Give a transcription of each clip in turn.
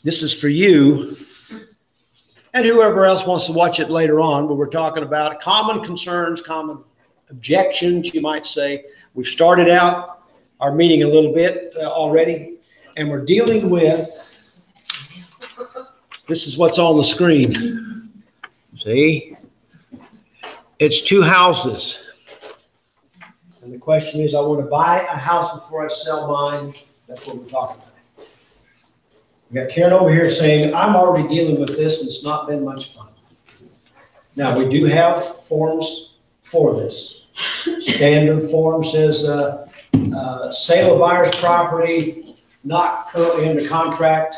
this is for you and whoever else wants to watch it later on, but we're talking about common concerns, common objections, you might say. We've started out our meeting a little bit already, and we're dealing with, this is what's on the screen. See? It's two houses. And the question is, I want to buy a house before I sell mine. That's what we're talking about. We got Karen over here saying, I'm already dealing with this and it's not been much fun. Now, we do have forms for this. Standard form says sale of buyer's property, not currently under contract,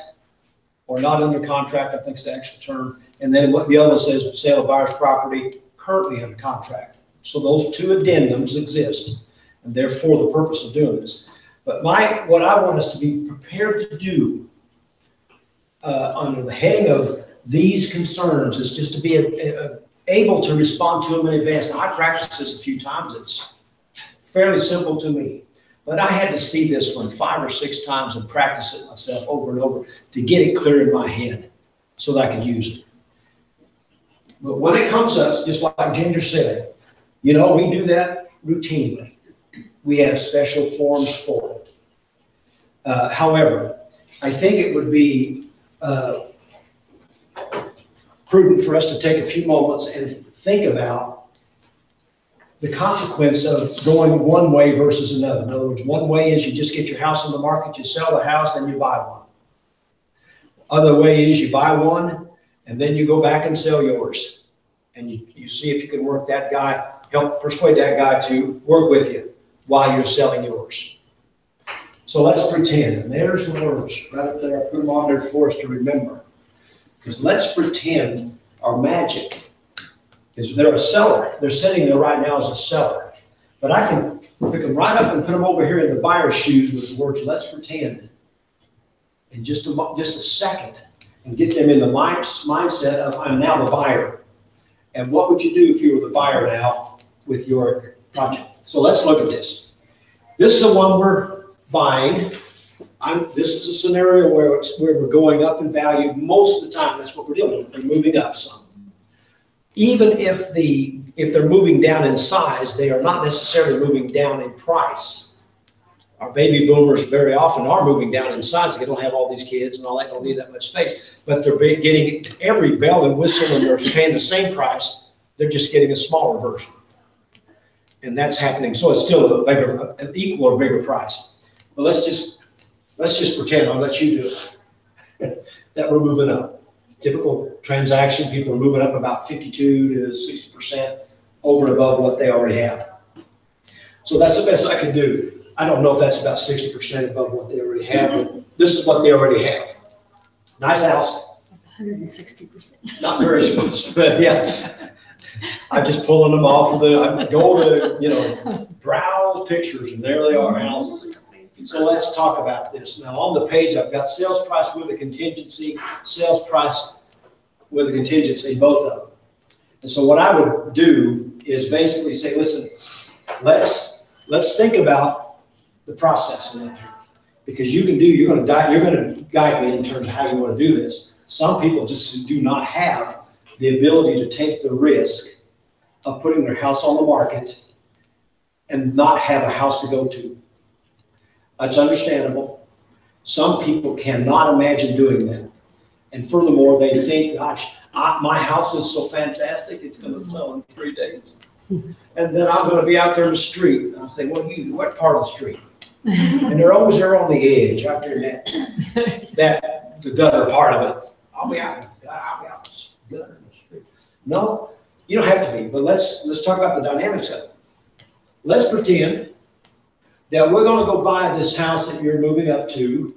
or not under contract, I think is the actual term. And then what the other one says, sale of buyer's property, currently under contract. So those two addendums exist, and they're for the purpose of doing this. But what I want us to be prepared to do under the heading of these concerns is just to be able to respond to them in advance. Now, I practiced this a few times. It's fairly simple to me. But I had to see this one 5 or 6 times and practice it myself over and over to get it clear in my head so that I could use it. But when it comes up, just like Ginger said, you know, we do that routinely. We have special forms for it. However, I think it would be prudent for us to take a few moments and think about the consequence of going one way versus another. In other words, one way is you just get your house on the market, you sell the house, then you buy one. Other way is you buy one, and then you go back and sell yours. And you see if you can work that guy, help persuade that guy to work with you while you're selling yours. So let's pretend, and there's the words right up there. I put them on there for us to remember. Because let's pretend our magic is they're a seller. They're sitting there right now as a seller. But I can pick them right up and put them over here in the buyer's shoes with the words, let's pretend, in just a second, and get them in the mindset of I'm now the buyer. And what would you do if you were the buyer now with your project? So let's look at this. This is the one we're buying. This is a scenario where we're going up in value. Most of the time, that's what we're dealing with. They're moving up some. Even if they're moving down in size, they are not necessarily moving down in price. Our baby boomers very often are moving down in size. They don't have all these kids and all that, don't need that much space. But they're getting every bell and whistle, and they're paying the same price. They're just getting a smaller version. And that's happening. So it's still an equal or bigger price. But let's just pretend, I'll let you do it, that we're moving up. Typical transaction, people are moving up about 52 to 60% over and above what they already have. So that's the best I can do. I don't know if that's about 60% above what they already have, but this is what they already have. Nice house. 160%. Not very much, but yeah. I'm just pulling them off of I go to, browse pictures, and there they are, houses. So let's talk about this. Now on the page, I've got sales price with a contingency, sales price with a contingency, both of them. And so what I would do is basically say, listen, let's think about the process in here. Because you're going to guide me in terms of how you want to do this. Some people just do not have the ability to take the risk of putting their house on the market and not have a house to go to. That's understandable. Some people cannot imagine doing that. And furthermore, they think, gosh, my house is so fantastic, it's going to sell in 3 days. And then I'm going to be out there in the street. And I'll say, what part of the street? And they're always there on the edge, out there in the gutter part of it. I'll be out in the gutter in the street. No, you don't have to be, but let's talk about the dynamics of it. Let's pretend that we're going to go buy this house that you're moving up to,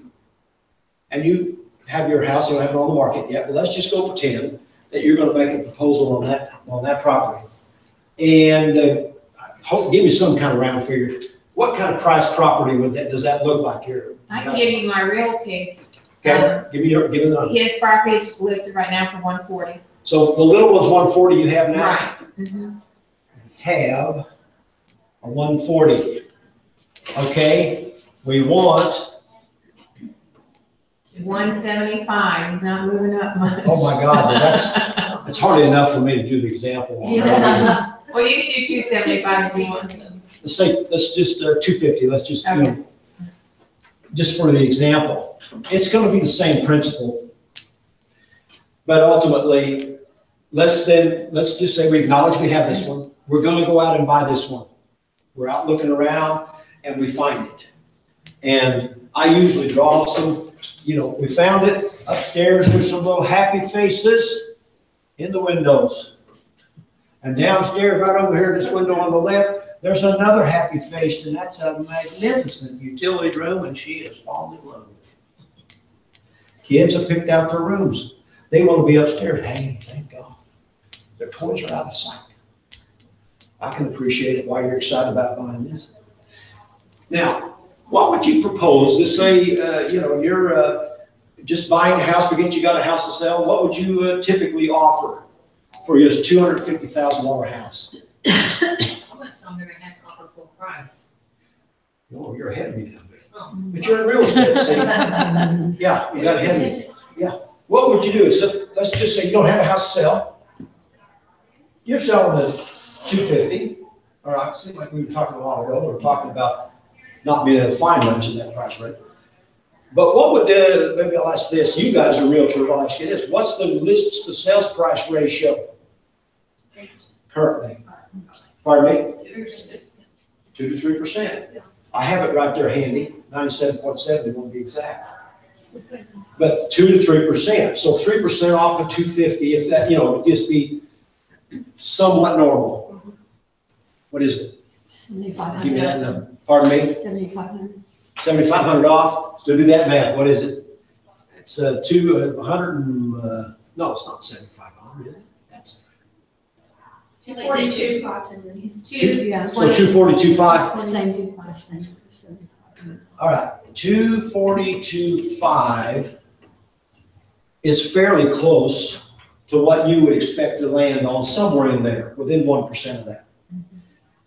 and you have your house, you don't have it on the market yet, but let's just go pretend that you're going to make a proposal on that property. And give me some kind of round figure. What kind of price property does that look like here? I can give you my real case. Okay, give it the number. His property is listed right now for 140. So the little one's 140 you have now? Right. Mm-hmm. Have a 140. Okay, we want, 175, he's not moving up much. Oh my God, but it's hardly enough for me to do the example. Yeah. Well, you can do 275 if you want. Let's say, let's just, 250, let's just, you know, just for the example. It's gonna be the same principle. But ultimately, let's just say we acknowledge we have this one. We're gonna go out and buy this one. We're out looking around and we find it. And I usually draw some, you know, we found it upstairs, there's some little happy faces in the windows. And downstairs, right over here, this window on the left, there's another happy face, and that's a magnificent utility room, and she has fallen in love. Kids have picked out their rooms. They want to be upstairs. Hey, thank God. Their toys are out of sight. I can appreciate it why you're excited about buying this. Now, what would you propose? Let's say, you know, you're just buying a house, forget you got a house to sell. What would you typically offer for this $250,000 house? I'm not telling them they have to offer full price. Oh, you're ahead of me now. Oh. But you're in real estate, see? Yeah, you got ahead of me. Yeah. What would you do? So let's just say you don't have a house to sell. You're selling at $250. All right, seems like we were talking a while ago. We were talking about not being able to find much in that price range. But what would maybe I'll ask this. You guys are realtors, I'll ask you this. What's the list to sales price ratio currently? Pardon me? 2 to 3%. I have it right there handy, 97.7 to be exact. But 2 to 3%. So 3% off of 250, if that, you know, would just be somewhat normal. What is it? Give me that 7,500. number. Pardon me? 7,500. 7,500 off. So do that math. What is it? It's 200 and, no, it's not 7,500, is it? That's 242. 500. It's Two- two, Yeah. So 242.5. Same price, same 7,500. All right, 242.5 is fairly close to what you would expect to land on, somewhere in there, within 1% of that.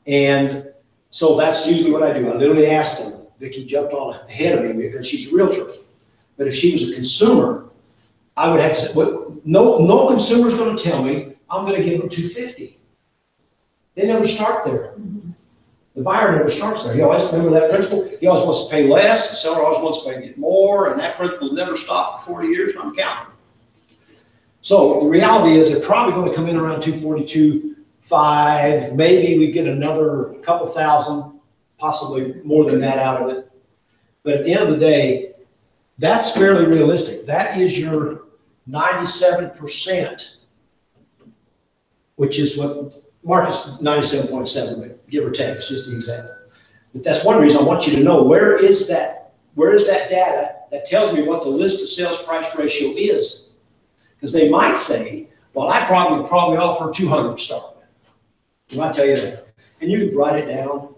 And so that's usually what I do. I literally ask them. Vicki jumped on ahead of me because she's a realtor. But if she was a consumer, I would have to say, well, no consumer's gonna tell me I'm gonna give them 250. They never start there. The buyer never starts there. He always, remember that principle? He always wants to pay less, the seller always wants to pay more, and that principle never stopped for 40 years, and I'm counting. So the reality is they're probably going to come in around 242.5. Maybe we get another couple thousand, possibly more than that out of it. But at the end of the day, that's fairly realistic. That is your 97%, which is what market's 97.7, give or take, it's just the example. But that's one reason I want you to know, where is that data that tells me what the list to sales price ratio is? Because they might say, well, I probably offer 200 to start with. And I tell you that. And you can write it down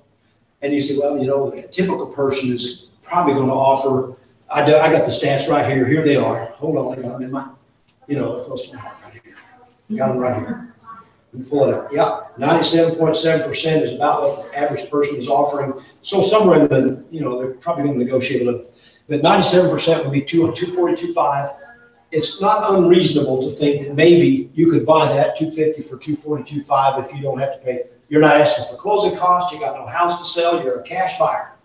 and you say, well, you know, a typical person is probably going to offer, I got the stats right here. Here they are. Hold on, I got them in my, you know, close to my heart right here. Got them right here. We pull it out. Yeah, 97.7% is about what the average person is offering. So somewhere in the, you know, they're probably going to negotiate a little. But 97% would be 242.5. It's not unreasonable to think that maybe you could buy that 250 for 242.5 if you don't have to pay. You're not asking for closing costs. You got no house to sell. You're a cash buyer.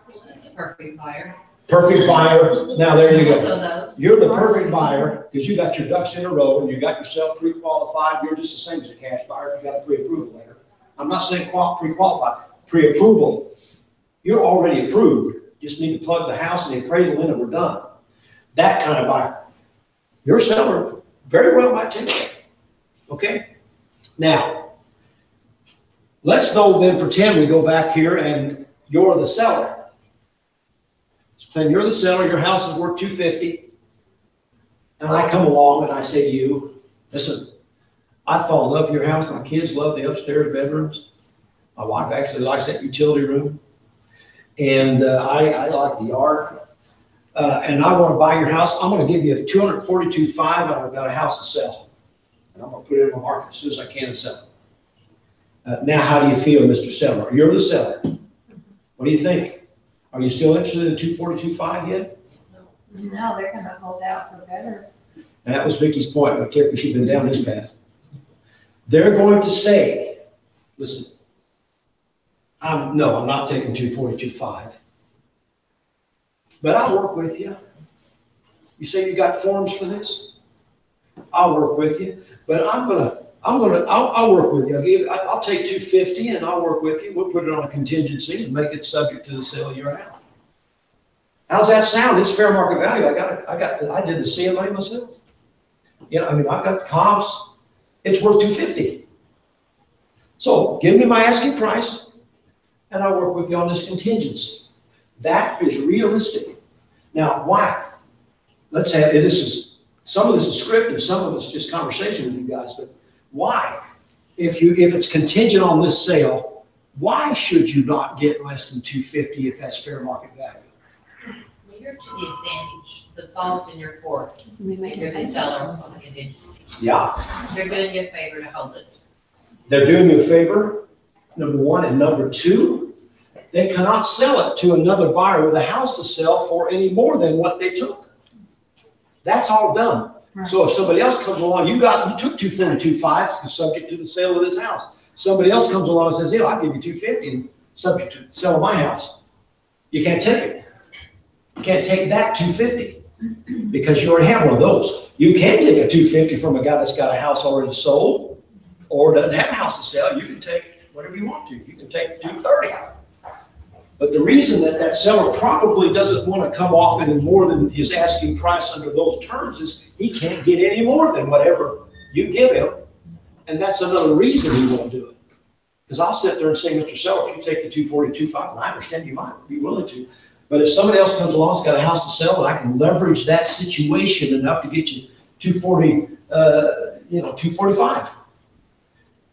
Well, that's a perfect buyer. Perfect buyer. Now there you go. So those. You're the perfect buyer because you got your ducks in a row and you got yourself pre-qualified. You're just the same as a cash buyer if you got a pre-approval letter. I'm not saying pre-qualified, pre-approval. You're already approved. Just need to plug the house and the appraisal in and we're done. That kind of buyer. Your seller very well might take that. Okay? Now, let's go then pretend we go back here and you're the seller. So then you're the seller, your house is worth 250. And I come along and I say to you, listen, I fall in love with your house. My kids love the upstairs bedrooms. My wife actually likes that utility room. And I like the yard. And I want to buy your house. I'm going to give you a 242.5 and I've got a house to sell. And I'm going to put it in the market as soon as I can and sell it. Now, how do you feel, Mr. Seller? You're the seller. What do you think? Are you still interested in 242.5 yet? No, they're gonna hold out for better. And that was Vicky's point, right there, because she's been down this path. They're going to say, listen, I'm not taking 242.5. But I'll work with you. You say you got forms for this? I'll work with you, but I'll work with you. I'll take 250 and I'll work with you. We'll put it on a contingency and make it subject to the sale of your house. How's that sound? It's fair market value. I did the CMA myself. You know, I mean, I've got the comps. It's worth 250. So give me my asking price and I'll work with you on this contingency. That is realistic. Now, why? Let's say some of this is scripted, some of it's just conversation with you guys, but why? If it's contingent on this sale, why should you not get less than 250 if that's fair market value? Well, you're to the advantage, the ball's in your court, We make if you're it the seller of the contingency. Yeah, They're doing you a favor to hold it. they're doing you a favor, number one, and number two, they cannot sell it to another buyer with a house to sell for any more than what they took. That's all done. Right. So if somebody else comes along, you took 242.5 subject to the sale of this house. Somebody else comes along and says, yeah, I'll give you 250 subject to the sale of my house. You can't take it. You can't take that 250 because you already have one of those. You can take a 250 from a guy that's got a house already sold or doesn't have a house to sell. You can take whatever you want to. You can take 230 out. But the reason that seller probably doesn't want to come off any more than his asking price under those terms is he can't get any more than whatever you give him. And that's another reason he won't do it. Because I'll sit there and say, Mr. Seller, if you take the 242.5, and I understand you might be willing to, but if somebody else comes along, has got a house to sell, and I can leverage that situation enough to get you 245,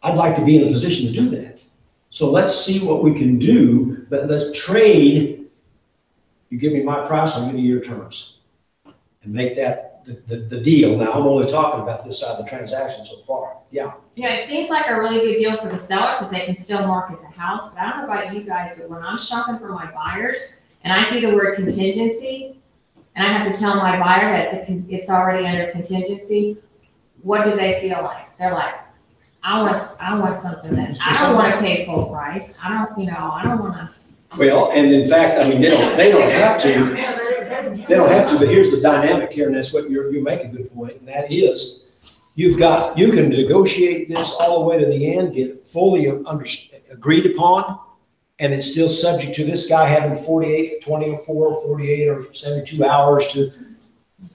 I'd like to be in a position to do that. So let's see what we can do, but let's trade. You give me my price, I'll give you your terms. And make that the deal. Now, I'm only talking about this side of the transaction so far. Yeah. Yeah, it seems like a really good deal for the seller because they can still market the house, but I don't know about you guys, but when I'm shopping for my buyers and I see the word contingency, and I have to tell my buyer that it's already under contingency, what do they feel like? They're like, I want something that, I don't want to pay full price. I don't want to. Well, and in fact, I mean, they don't have to. They don't have to, but here's the dynamic here, and that's what you make a good point, and that is, you can negotiate this all the way to the end, get it fully agreed upon, and it's still subject to this guy having 48, 24, 48, or 72 hours to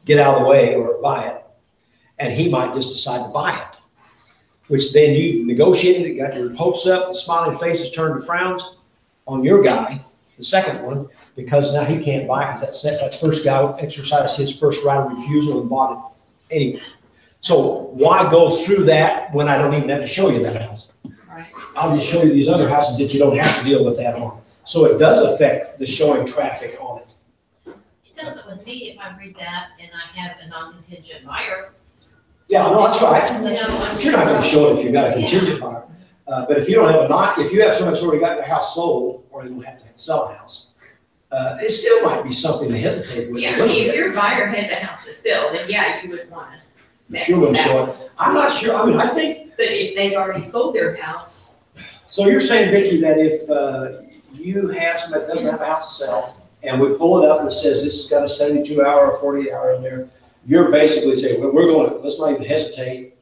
get out of the way or buy it. And he might just decide to buy it, which then you've negotiated it, got your hopes up, the smiling faces turned to frowns on your guy, the second one, because now he can't buy it because that first guy exercised his first right of refusal and bought it anyway. So why go through that when I don't even have to show you that house? Right. I'll just show you these other houses that you don't have to deal with that on. So it does affect the showing traffic on it. It doesn't with me if I read that and I have a non-contingent buyer. Yeah, no, that's right. You know, But you're not going to show it if you've got a contingent buyer. But if you don't have if you have someone that's already got their house sold, or they don't have to sell a house, it still might be something to hesitate with. Yeah, I mean, if your buyer has a house to sell, then yeah, you would want to mess Sure with wouldn't that. show it. I'm not sure. I mean, I think. But if they've already sold their house, So you're saying, Vicki, that if you have somebody that doesn't have a house to sell, and we pull it up and it says this has got a 72-hour or 48-hour in there, you're basically saying, well, let's not even hesitate.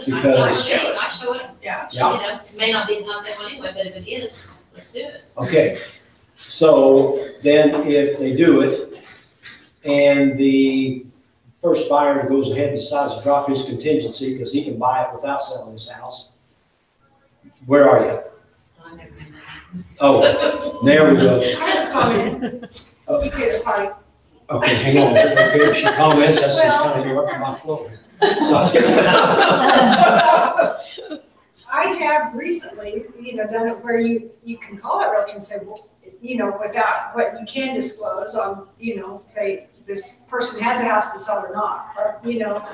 Because- I show it. yeah. You know, it may not be the house they want anyway, but if it is, let's do it. Okay, so then if they do it, and the first buyer goes ahead and decides to drop his contingency because he can buy it without selling his house, where are you? I never knew that. Oh, there we go. I have a comment. Okay, sorry. Okay, hang on. Okay, if she comments, that's just kind of interrupting my flow. I have recently, done it where you can call it realtor and say, well, without what you can disclose on, say this person has a house to sell or not, or, the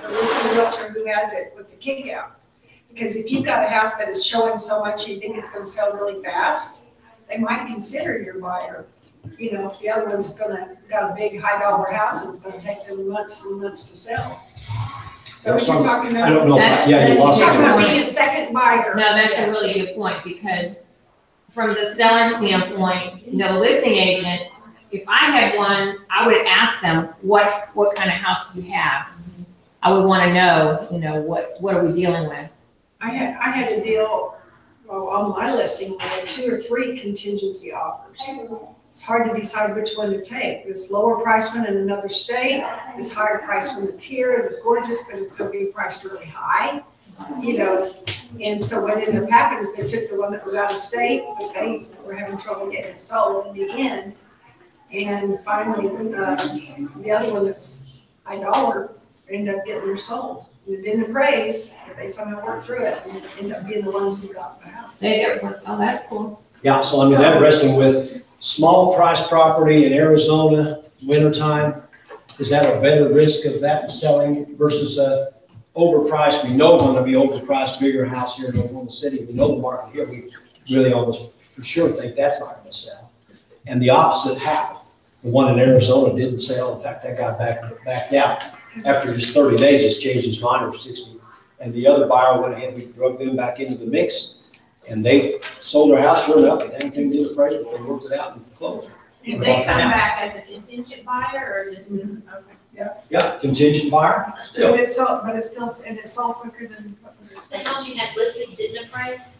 listing realtor who has it with the kick out. Because if you've got a house that is showing so much you think it's going to sell really fast, they might consider your buyer you know, if the other one's got a big high dollar house and it's gonna take them months and months to sell. So what you're talking I about? don't know, That's- yeah, you that's lost a Talking it. about being a second buyer. No, that's a really good point, because from the seller standpoint, you know, the listing agent, if I had one, I would ask them, what kind of house do you have? I would wanna know, you know, what are we dealing with? I had a deal, well, on my listing, we had 2 or 3 contingency offers. It's hard to decide which one to take. This lower price one in another state, this higher price one that's here, it's gorgeous, but it's gonna be priced really high, you know. And so what ended up happening is they took the one that was out of state, but they were having trouble getting it sold in the end. And finally, the other one that was high dollar ended up getting her sold. It didn't appraise, but they somehow worked through it and ended up being the ones who got the house. Oh, that's cool. Yeah, so I mean, I'm wrestling with small price property in Arizona, wintertime. Is that a better risk of that selling versus a overpriced, we know going to be overpriced, bigger house here in Oklahoma City. We know the market here, we really almost for sure think that's not going to sell. And the opposite happened. The one in Arizona didn't sell. In fact, that guy backed out. After just 30 days, it's changed his mind for 60. And the other buyer went ahead, we drug them back into the mix, and they sold their house, sure enough, and everything did appraisal, but they worked it out and closed. Did they come back as a contingent buyer or just as, okay. Yeah, contingent buyer, still. But it sold quicker than what was The expected. house you had listed didn't appraise?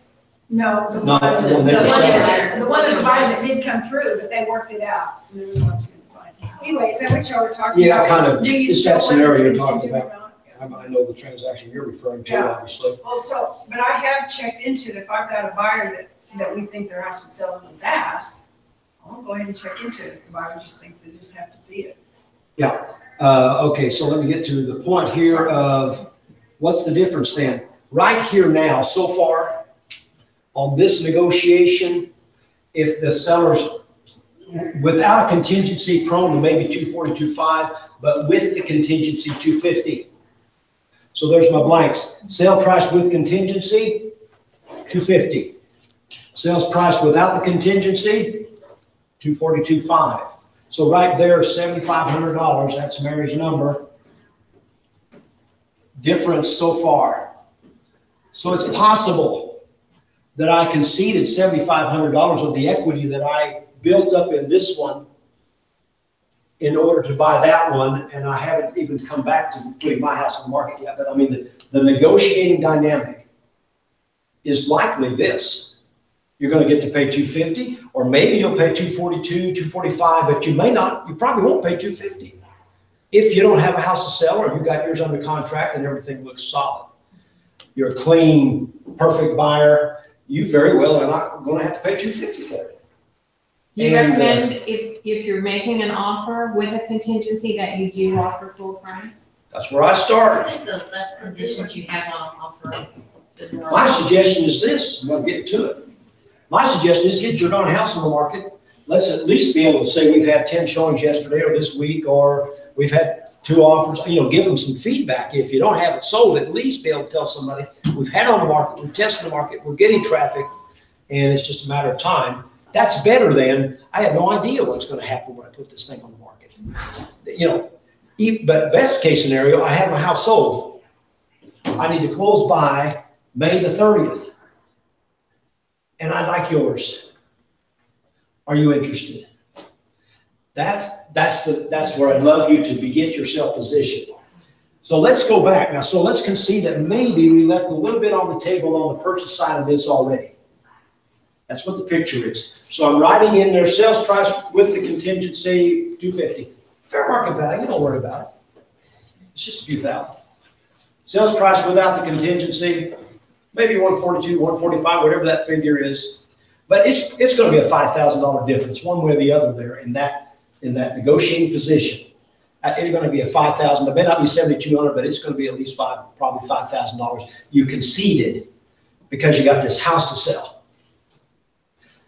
No, the No, one, the one the that one was that selling. the one that the buyer that did come through, but they worked it out. And then the ones who applied. Anyway, is that what y'all were talking Yeah, about? kind of. Do you It's still that want scenario this you're talking contingent or about. not? I know the transaction you're referring to, Yeah. obviously. Well, so, but I have checked into it. If I've got a buyer that we think their house would sell really fast, I'll go ahead and check into it. If the buyer just thinks they just have to see it. Okay, so let me get to the point here of what's the difference then? Right here now, so far, on this negotiation, if the seller's without a contingency prone to maybe 240, 2.5, but with the contingency 250. So there's my blanks. Sale price with contingency, 250. Sales price without the contingency, 240, 2.5. So right there, $7,500, that's Mary's number. Difference so far. So it's possible that I conceded $7,500 of the equity that I built up in this one in order to buy that one, and I haven't even come back to putting my house on the market yet, but I mean, the negotiating dynamic is likely this. You're gonna get to pay $250, or maybe you'll pay $242, $245, but you may not, you probably won't pay $250. If you don't have a house to sell, or you got yours under contract and everything looks solid. You're a clean, perfect buyer, you very well are not gonna have to pay $250 for it. Do you And, recommend if you're making an offer with a contingency that you do offer full price? That's where I I start. think the less conditions you have on an offer, the more. My suggestion is this, and I'll get to it. My suggestion is get your darn house on the market. Let's at least be able to say we've had 10 showings yesterday or this week, or we've had 2 offers, give them some feedback. If you don't have it sold, at least be able to tell somebody, we've had it on the market, we've tested the market, we're getting traffic, and it's just a matter of time. That's better than, I have no idea what's gonna happen when I put this thing on the market. But best case scenario, I have my house sold. I need to close by May the 30th. And I like yours. Are you interested? That's where I'd love you to get yourself positioned. So let's go back now. So let's concede that maybe we left a little bit on the table on the purchase side of this already. That's what the picture is. So I'm writing in there sales price with the contingency, $250. Fair market value, don't worry about it. It's just a few thousand. Sales price without the contingency, maybe 142, 145, whatever that figure is. But it's going to be a $5,000 difference, one way or the other there in that negotiating position. It's going to be a $5,000. It may not be $7,200, but it's going to be at least probably $5,000. You conceded because you got this house to sell.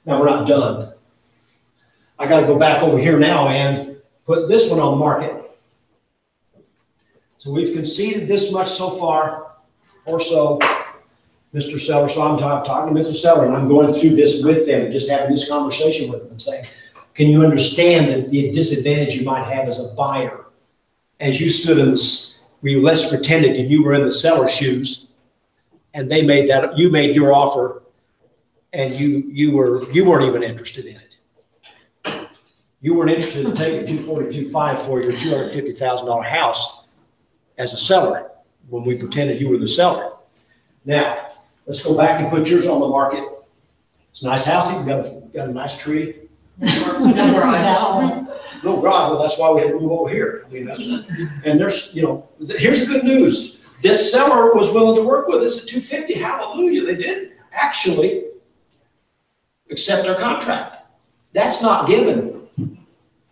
Now we're not done. I got to go back over here now and put this one on the market. So we've conceded this much so far, or so, Mr. Seller. So I'm talking to Mr. Seller, and I'm going through this with them, and just having this conversation with them and saying, Can you understand the disadvantage you might have as a buyer? As you stood in this, let's pretend that you were in the seller's shoes and they made that, you made your offer and you weren't even interested in it. You weren't interested in taking $242,500 for your $250,000 house as a seller when we pretended you were the seller. Now, let's go back and put yours on the market. It's a nice house, you've got a nice tree. No garage. No garage, well, that's why we had to move over here. I mean, and there's, here's the good news. This seller was willing to work with us at $250,000. Hallelujah, they did actually accept our contract. That's not given.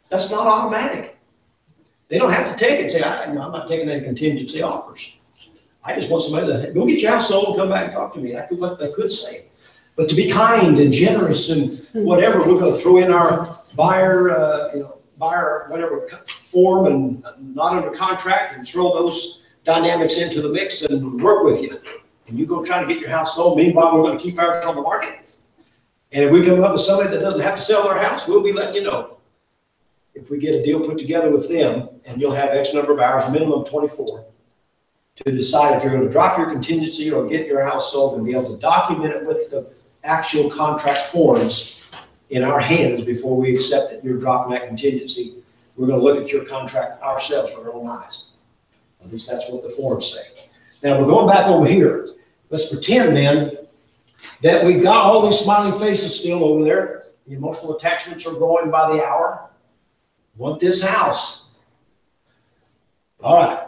That's not automatic. They don't have to take it and say, I'm not taking any contingency offers. I just want somebody to go get your house sold and come back and talk to me. That's what they could say. But to be kind and generous and whatever, we're going to throw in our buyer whatever form and not under contract and throw those dynamics into the mix and work with you. And you go try to get your house sold. Meanwhile, we're going to keep ours on the market. And if we come up with somebody that doesn't have to sell their house, we'll be letting you know. If we get a deal put together with them, and you'll have X number of hours, minimum 24, to decide if you're going to drop your contingency or get your house sold and be able to document it with the actual contract forms in our hands before we accept that you're dropping that contingency. We're going to look at your contract ourselves with our own eyes. At least that's what the forms say. Now we're going back over here. Let's pretend then that we've got all these smiling faces still over there. The emotional attachments are growing by the hour. Want this house. All right.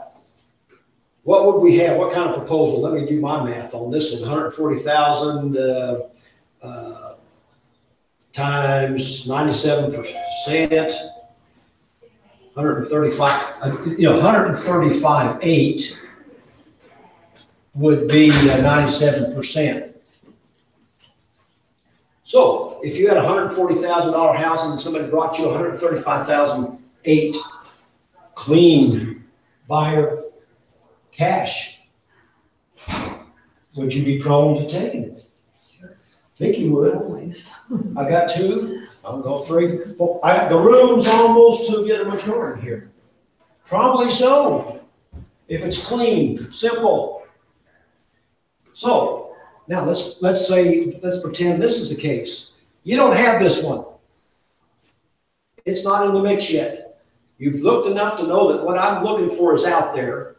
What would we have? What kind of proposal? Let me do my math on this one. 140,000 times 97%, 135.8 would be 97%. So if you had a $140,000 house and somebody brought you 135,008 clean buyer cash, would you be prone to taking it? I think you would. Always. I got two, I'm going 3, 4. I got the room's almost to get a majority here. Probably so, if it's clean, simple. So now let's pretend this is the case. You don't have this one. It's not in the mix yet. You've looked enough to know that what I'm looking for is out there.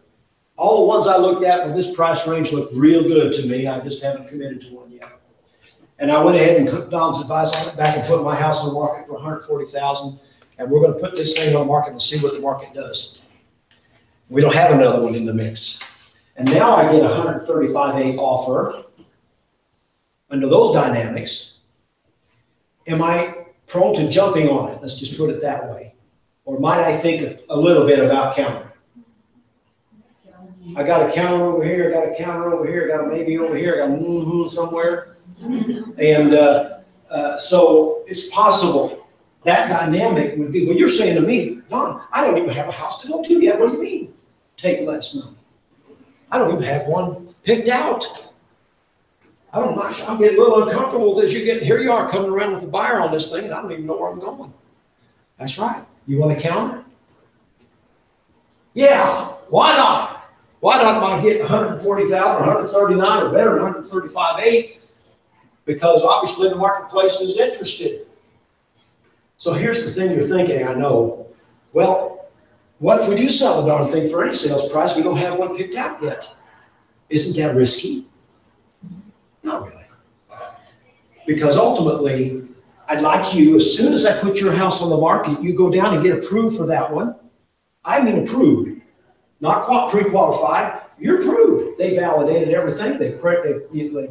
All the ones I looked at with this price range look real good to me. I just haven't committed to one yet. And I went ahead and took Don's advice. I went back and put my house on the market for $140,000. And we're going to put this thing on the market and see what the market does. We don't have another one in the mix. And now I get a 135.8 offer. Under those dynamics, am I prone to jumping on it? Let's just put it that way. Or might I think a little bit about counter? I got a counter over here, got a counter over here, got a maybe over here, got a somewhere. And so it's possible that dynamic would be, well, you're saying to me, Don, I don't even have a house to go to yet. What do you mean? Take less money. I don't even have one picked out. I'm getting a little uncomfortable as you get, here you are coming around with a buyer on this thing and I don't even know where I'm going. That's right. You want to counter? Yeah, why not? Why not I get 140,000 or 139 or better than 135.8? Because obviously the marketplace is interested. So here's the thing you're thinking, I know. Well, what if we do sell the darn thing for any sales price? We don't have one picked out yet. Isn't that risky? Not really. Because ultimately, I'd like you, as soon as I put your house on the market, you go down and get approved for that one. I mean approved, not pre-qualified. You're approved. They validated everything. They've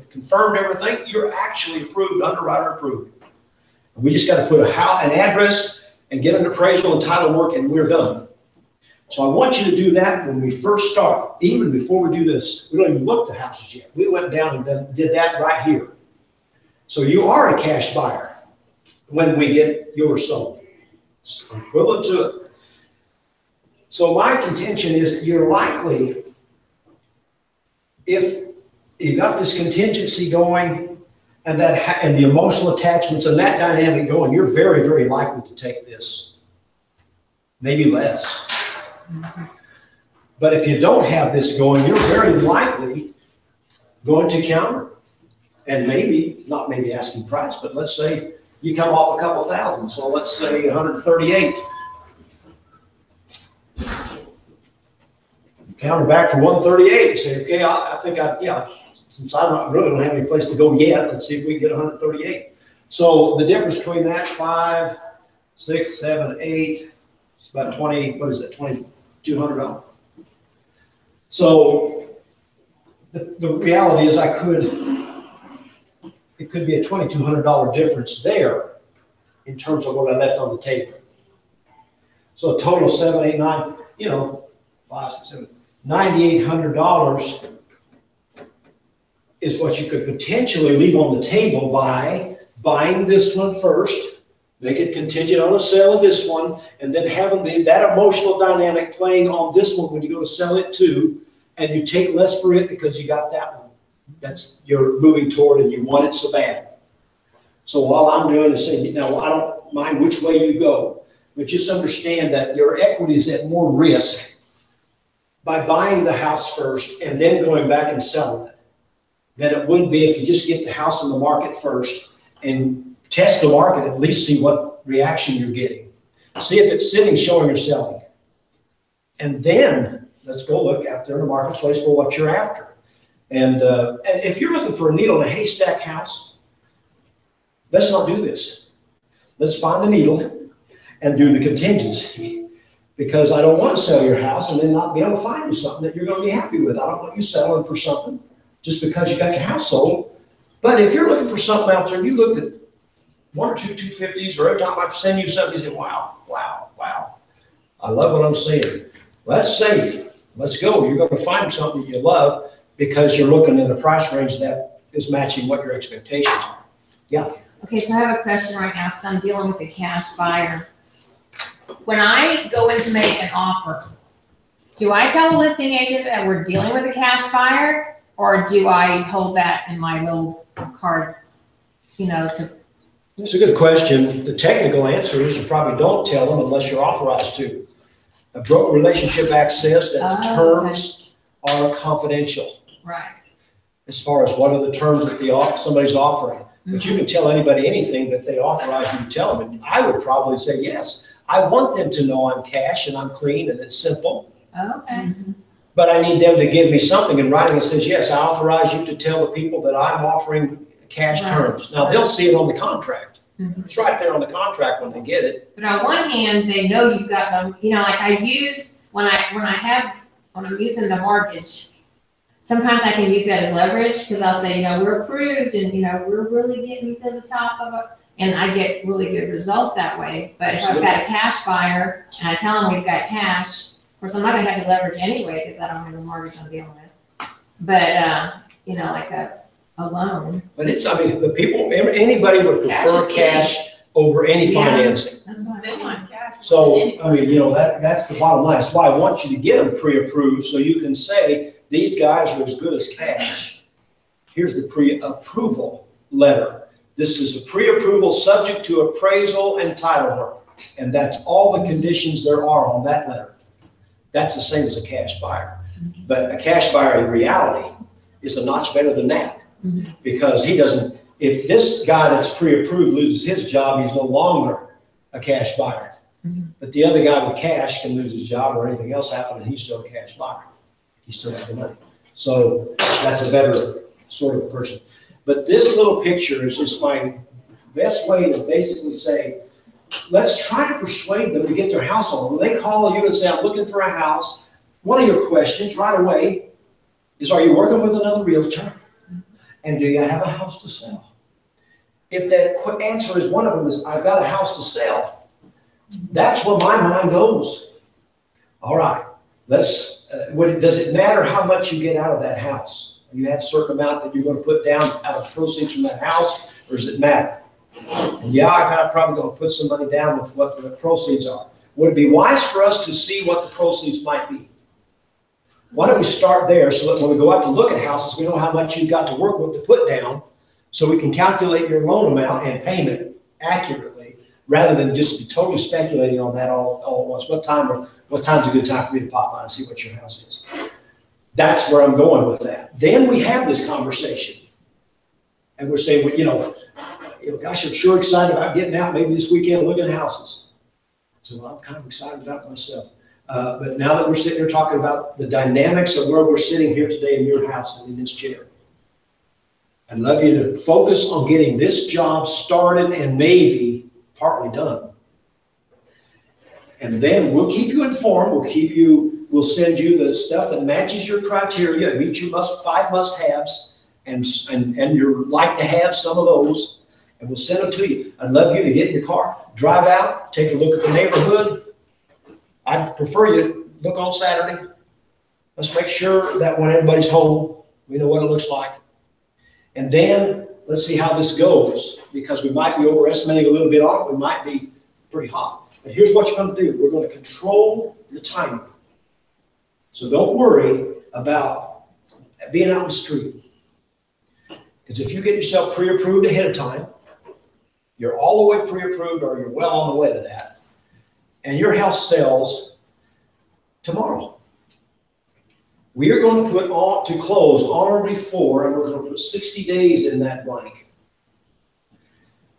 confirmed everything. You're actually approved, underwriter approved. And we just got to put an address and get an appraisal and title work, and we're done. So I want you to do that when we first start. Even before we do this, we don't even look at the houses yet. We went down and did that right here. So you are a cash buyer when we get yours sold. It's equivalent to it. So my contention is that you're likely, if you got this contingency going, and and the emotional attachments and that dynamic going, you're very, very likely to take this. Maybe less. But if you don't have this going, you're very likely going to counter. And maybe, not maybe asking price, but let's say you come off a couple thousand. So let's say 138. Counter back for 138. Say, okay, I think since I don't have any place to go yet, let's see if we can get 138. So the difference between that 5, 6, 7, 8, it's about 20, what is it, $2,200. So the reality is it could be a $2,200 difference there in terms of what I left on the table. So a total of 7, 8, 9, 5, 6, 7, $9,800 is what you could potentially leave on the table by buying this one first, make it contingent on a sale of this one, and then having that emotional dynamic playing on this one when you go to sell it too, and you take less for it because you got that one. That's you're moving toward and you want it so bad. So all I'm doing is saying, I don't mind which way you go, but just understand that your equity is at more risk by buying the house first and then going back and selling it than it would be if you just get the house in the market first and test the market, at least see what reaction you're getting. See if it's sitting, showing, or selling. And then let's go look out there in the marketplace for what you're after. And if you're looking for a needle in a haystack house, let's not do this. Let's find the needle and do the contingency. Because I don't want to sell your house and then not be able to find you something that you're going to be happy with. I don't want you settling for something just because you got your house sold. But if you're looking for something out there and you look at one or two 250s, or every time I send you something, you say, wow, wow, wow. I love what I'm seeing. Well, that's safe. Let's go. You're going to find something you love because you're looking in a price range that is matching what your expectations are. Yeah. Okay, so I have a question right now because I'm dealing with a cash buyer. When I go in to make an offer, do I tell the listing agent that we're dealing with a cash buyer, or do I hold that in my little cards, to? That's a good question. The technical answer is you probably don't tell them unless you're authorized to. A broker relationship act says that the terms are confidential. Right. As far as what are the terms that somebody's offering. But you can tell anybody anything that they authorize you to tell them. And I would probably say, yes, I want them to know I'm cash and I'm clean and it's simple. Okay. But I need them to give me something in writing that says, yes, I authorize you to tell the people that I'm offering cash terms. Now, they'll see it on the contract. It's right there on the contract when they get it. But on one hand, they know you've got them, like I use, when I'm using the mortgage, sometimes I can use that as leverage because I'll say, we're approved and, we're really getting to the top of it. And I get really good results that way. But if I've got a cash buyer and I tell them we've got cash, of course, I'm not going to have to leverage anyway because I don't have a mortgage I'm dealing with. But, like a loan. But the people, anybody would prefer cash over any financing. That's what They want cash. So, that's the bottom line. That's why I want you to get them pre-approved so you can say, these guys are as good as cash. Here's the pre-approval letter. This is a pre-approval subject to appraisal and title work. And that's all the conditions there are on that letter. That's the same as a cash buyer. But a cash buyer in reality is a notch better than that. Because if this guy that's pre-approved loses his job, he's no longer a cash buyer. But the other guy with cash can lose his job or anything else happen and he's still a cash buyer. He still has the money. So that's a better sort of person. But this little picture is just my best way to basically say, let's try to persuade them to get their house on. When they call you and say, I'm looking for a house, one of your questions right away is, are you working with another realtor? And do you have a house to sell? If that answer is one of them is, I've got a house to sell, that's where my mind goes. All right, does it matter how much you get out of that house? You have a certain amount that you're going to put down out of proceeds from that house, or does it matter? And I'm probably going to put some money down with what the proceeds are. Would it be wise for us to see what the proceeds might be? Why don't we start there so that when we go out to look at houses, we know how much you've got to work with to put down So we can calculate your loan amount and payment accurately, rather than just be totally speculating on that all at once. What time's a good time for me to pop by and see what your house is? That's where I'm going with that. Then we have this conversation. And we're saying, well, gosh, I'm sure excited about getting out maybe this weekend looking at houses. So I'm kind of excited about myself. But now that we're sitting here talking about the dynamics of where we're sitting here today in your house and in this chair, I'd love you to focus on getting this job started and maybe partly done. And then we'll keep you informed. We'll send you the stuff that matches your criteria, meets your 5 must-haves, and you're like to have some of those, and we'll send them to you. I'd love you to get in your car, drive out, take a look at the neighborhood. I'd prefer you look on Saturday. Let's make sure that when everybody's home, we know what it looks like. And then let's see how this goes, because we might be overestimating a little bit on it. We might be pretty hot. But here's what you're going to do. We're going to control the timing. So don't worry about being out in the street. Because if you get yourself pre-approved ahead of time, you're all the way pre-approved or you're well on the way to that, and your house sells tomorrow, we are going to put on to close on or before, and we're going to put 60 days in that blank.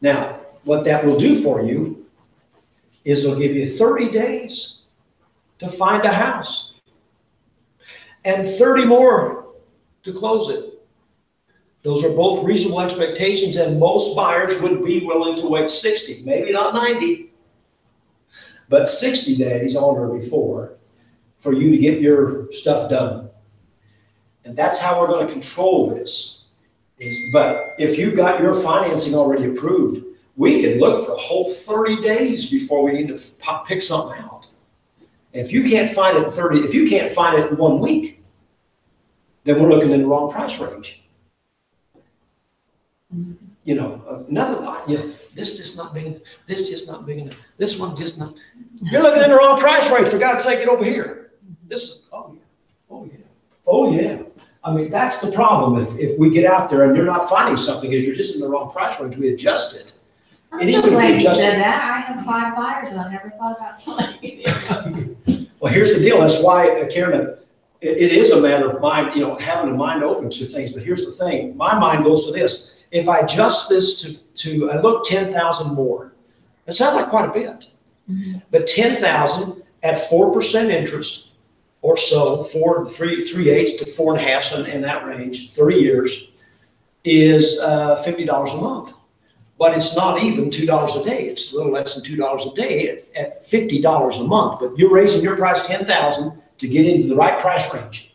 Now, what that will do for you is it'll give you 30 days to find a house and 30 more to close it. Those are both reasonable expectations, and most buyers would be willing to wait 60, maybe not 90, but 60 days on or before for you to get your stuff done. And that's how we're going to control this. But if you've got your financing already approved, we can look for a whole 30 days before we need to pick something out. If you can't find it in 30, if you can't find it in 1 week, then we're looking in the wrong price range. Nothing. This just not big enough. This just not big enough. This one just not. You're looking in the wrong price range. For God's sake, get over here. This is, oh yeah. I mean, that's the problem. If we get out there and you're not finding something, is you're just in the wrong price range. We adjust it. I'm so glad you said that. I have 5 buyers and I never thought about telling you. Well, here's the deal. That's why, Karen, it is a matter of mind, having a mind open to things. But here's the thing. My mind goes to this. If I adjust this to I look 10,000 more, it sounds like quite a bit. Mm-hmm. But 10,000 at 4% interest or so, 3/8 to 4.5 in that range, 30 years, is $50 a month. But it's not even $2 a day. It's a little less than $2 a day at $50 a month. But you're raising your price 10,000 to get into the right price range.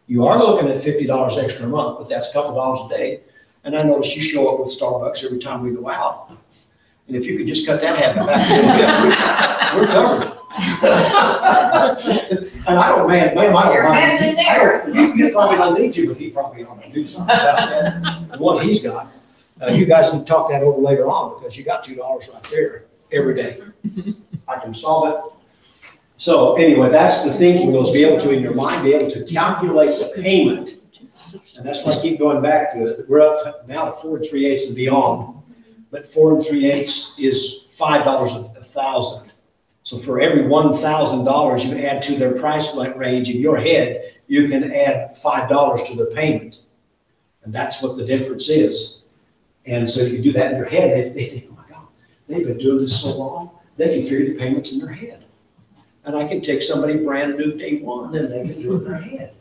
You are looking at $50 extra a month, but that's a couple dollars a day. And I notice you show up with Starbucks every time we go out. And if you could just cut that habit back, we're covered. And I don't, man, I don't mind. You probably don't need to, but he probably ought to do something about that. The one he's got. You guys can talk that over later on, because you got $2 right there every day. I can solve it. So anyway, that's the thinking, was be able to, in your mind, be able to calculate the payment. And that's why I keep going back to it. We're up now to 4 3/8 and beyond. But 4 3/8 is $5 a thousand. So for every $1,000 you add to their price range in your head, you can add $5 to their payment. And that's what the difference is. And so if you do that in your head, they think, oh my God, they've been doing this so long, they can figure the payments in their head. And I can take somebody brand new day one and they can do it in their head.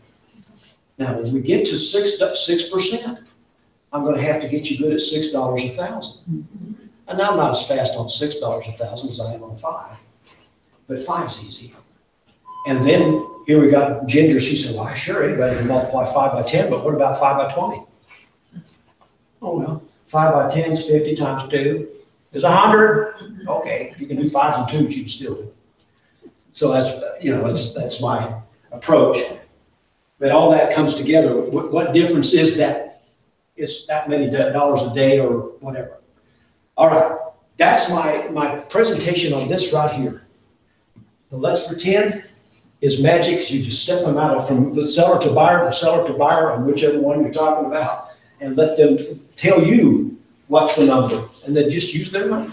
Now, when we get to 6%, I'm going to have to get you good at $6 a thousand. And I'm not as fast on $6 a thousand as I am on 5. But 5's easy. And then here we got Ginger. She said, well, sure, anybody can multiply 5 by 10, but what about 5 by 20? Oh, well, 5 by 10 is 50 times 2 is 100. Okay, if you can do 5s and 2s, you can still do it. So that's my approach. But all that comes together. What difference is that? It's that many dollars a day or whatever. All right, that's my presentation on this right here. The let's pretend is magic. You just step them out from the seller to buyer, on whichever one you're talking about. and let them tell you what's the number, and then just use their money.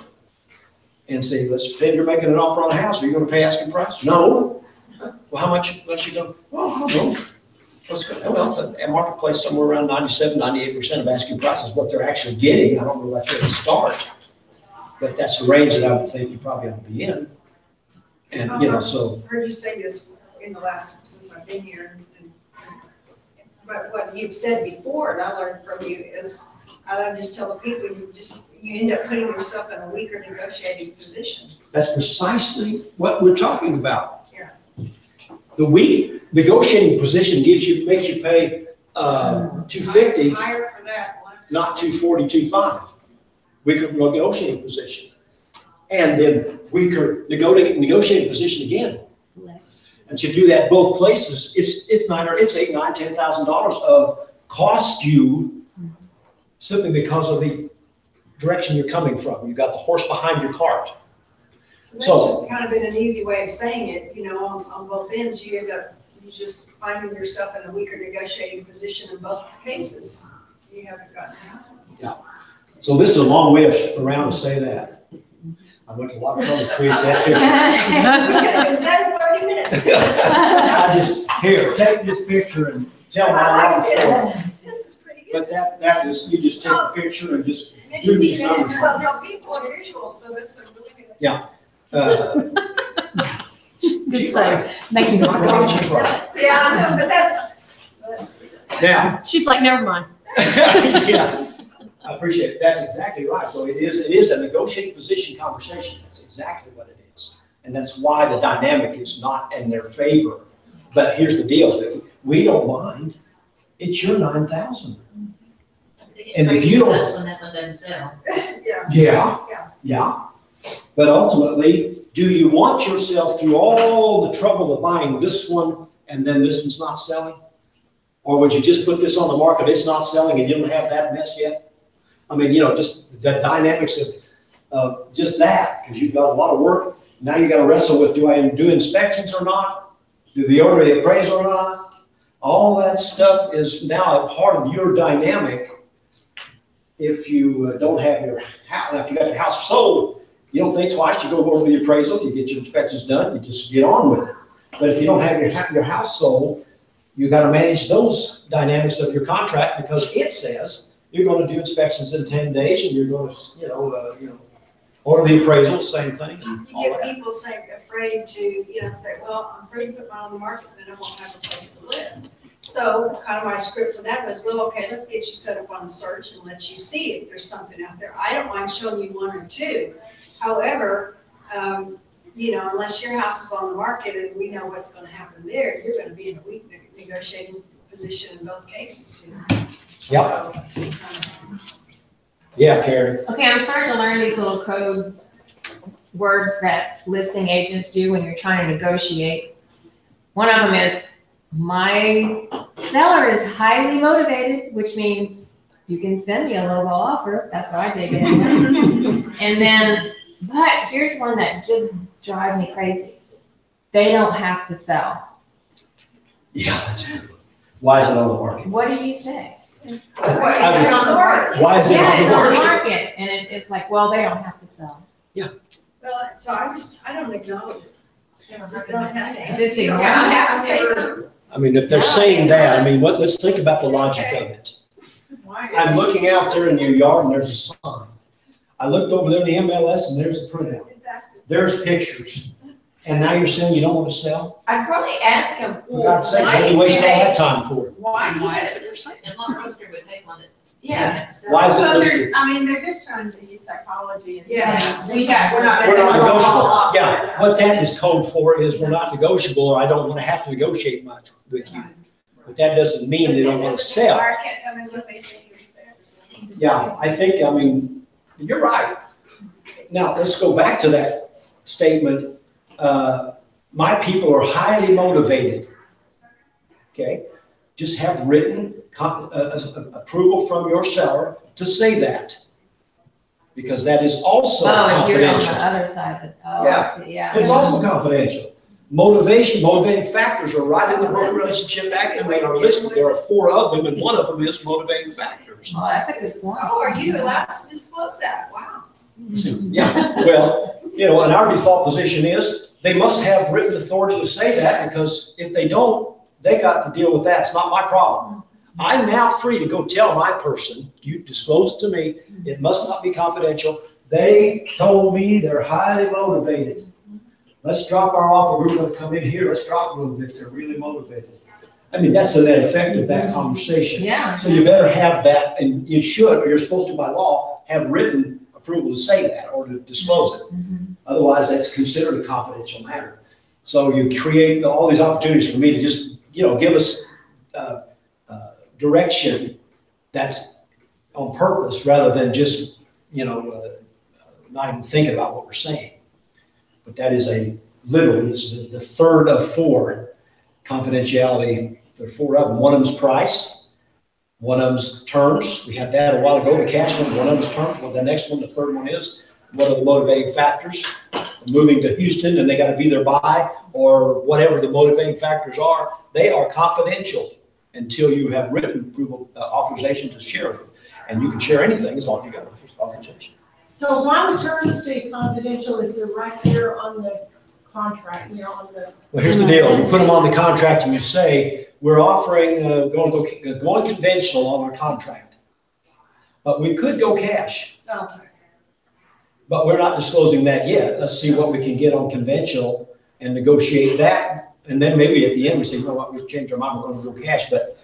And say, let's say you're making an offer on a house, are you gonna pay asking price? No. Well, how much you go? Well, I don't know. Let's go, well, the marketplace somewhere around 97, 98% of asking price is what they're actually getting. I don't know that's where to start. But that's the range that I would think you probably ought to be in. And, so. Heard you say this in the last, since I've been here, but what you've said before, and I learned from you, is, I just tell the people, you end up putting yourself in a weaker negotiating position. That's precisely what we're talking about. Yeah. The weak negotiating position makes you pay $250, Higher for that. not $240, $250. Weaker negotiating position. And then weaker negotiating position again. Less. And you do that both places, it's $8,000, $9,000, $10,000 of cost you simply because of the direction you're coming from. You've got the horse behind your cart. So that's So- just kind of been an easy way of saying it, on both ends, you just finding yourself in a weaker negotiating position in both cases. You haven't gotten the answer. So this is a long way around to say that. I went to a lot of trouble to create that We could have been done in 30 minutes. picture. Here, take this picture and tell my I long like story. this. This is pretty good. But that is, you just take a picture and just And do you these keep it- numbers. Well, no, people are visual, so that's a really good. Yeah. Good save. Making it She's right. Yeah, I know, but that's. Now, She's like, never mind. yeah, I appreciate it. That's exactly right. So it is a negotiating position conversation. That's exactly what it is. And that's why the dynamic is not in their favor. But here's the deal, we don't mind. It's your 9,000. They get And if crazy you with don't- us when that one doesn't sell. Yeah. Yeah. But ultimately, do you want yourself through all the trouble of buying this one and then this one's not selling? Or would you just put this on the market, it's not selling and you don't have that mess yet? I mean, just the dynamics of just that, because you've got a lot of work. Now you got to wrestle with, do I do inspections or not? Do the order the appraisal or not? All that stuff is now a part of your dynamic. If you don't have your house, if you got your house sold, you don't think twice, you go over the appraisal, you get your inspections done, you just get on with it. But if you don't have your house sold, you got to manage those dynamics of your contract because it says you're going to do inspections in 10 days and you're going to, order the appraisal, same thing. And You all get that. people afraid to, say, well, I'm afraid to put mine on the market, then I won't have a place to live. So kind of my script for that was, well, okay, let's get you set up on the search and let you see if there's something out there. I don't mind showing you one or two. However, unless your house is on the market and we know what's going to happen there, you're going to be in a weak negotiating position in both cases. Yep. So, Yeah, Karen. Okay, I'm starting to learn these little code words that listing agents do when you're trying to negotiate. One of them is, my seller is highly motivated, which means you can send me a low ball offer. That's what I did. And then, but here's one that just drives me crazy. They don't have to sell. Yeah, that's good. Why is it on the market? What do you say? It's on the market. Why is it Yeah, on it's the on the market? market, and it's like, well, they don't have to sell. well, so I don't acknowledge it. Just don't have to. Just ignore it. I have to say something. I mean, if they're saying that, I mean, let's think about the logic of it. I'm looking out there in your yard and there's a sign. I looked over there in the MLS and there's a printout. Exactly. There's pictures. And now you're saying you don't want to sell? I'd probably ask him, For God's sake, what did you waste all that time for? why do you Why have is it? this, and what roaster would take one that they Yeah. have to sell? Why is it Well, listed? they're just trying to use psychology and Yeah. saying, We're not We're not negotiable. Yeah, what that is code for is we're not negotiable, or I don't want to have to negotiate much with you. But that doesn't mean they don't want to sell. Market, I mean, what they think is fair. Yeah, I think, you're right. Now, let's go back to that statement. My people are highly motivated. Okay? Just have written approval from your seller to say that. Because that is also Oh, if you're on the confidential. other side, Yeah. I see, yeah. It's also confidential. motivating factors are right in the Broker Relationship Act, and they are listed. There are 4 of them, and one of them is motivating factors. Oh, that's a good point. Oh, are you allowed to disclose that? Wow. Yeah, well, and our default position is they must have written authority to say that, because if they don't, they got to deal with that. It's not my problem. I'm now free to go tell my person, you disclose it to me, it must not be confidential. They told me they're highly motivated. Let's drop our offer. We're going to come in here. Let's drop them if they're really motivated. I mean, that's the net effect of that conversation. Yeah. So you better have that, and you should, or you're supposed to by law, have written approval to say that or to disclose it. Otherwise, that's considered a confidential matter. So you create all these opportunities for me to just, give us direction that's on purpose rather than just, not even thinking about what we're saying. But that is literally, it's the third of 4 confidentiality. There are 4 of them. One of them's price. One of them's terms. We had that a while ago, the cash one. One of them's terms. Well, the next one, the third one is, what are the motivating factors? Moving to Houston and they got to be there by, or whatever the motivating factors are, they are confidential until you have written approval, authorization to share them. And you can share anything as long as you got authorization. So why would terms stay confidential if they're right there on the contract, on the? Well, here's the deal. You put them on the contract and you say, we're offering, going conventional on our contract. But we could go cash. Okay. But we're not disclosing that yet. Let's see what we can get on conventional and negotiate that. And then maybe at the end we say, you know what, we've changed our mind, we're going to go cash. But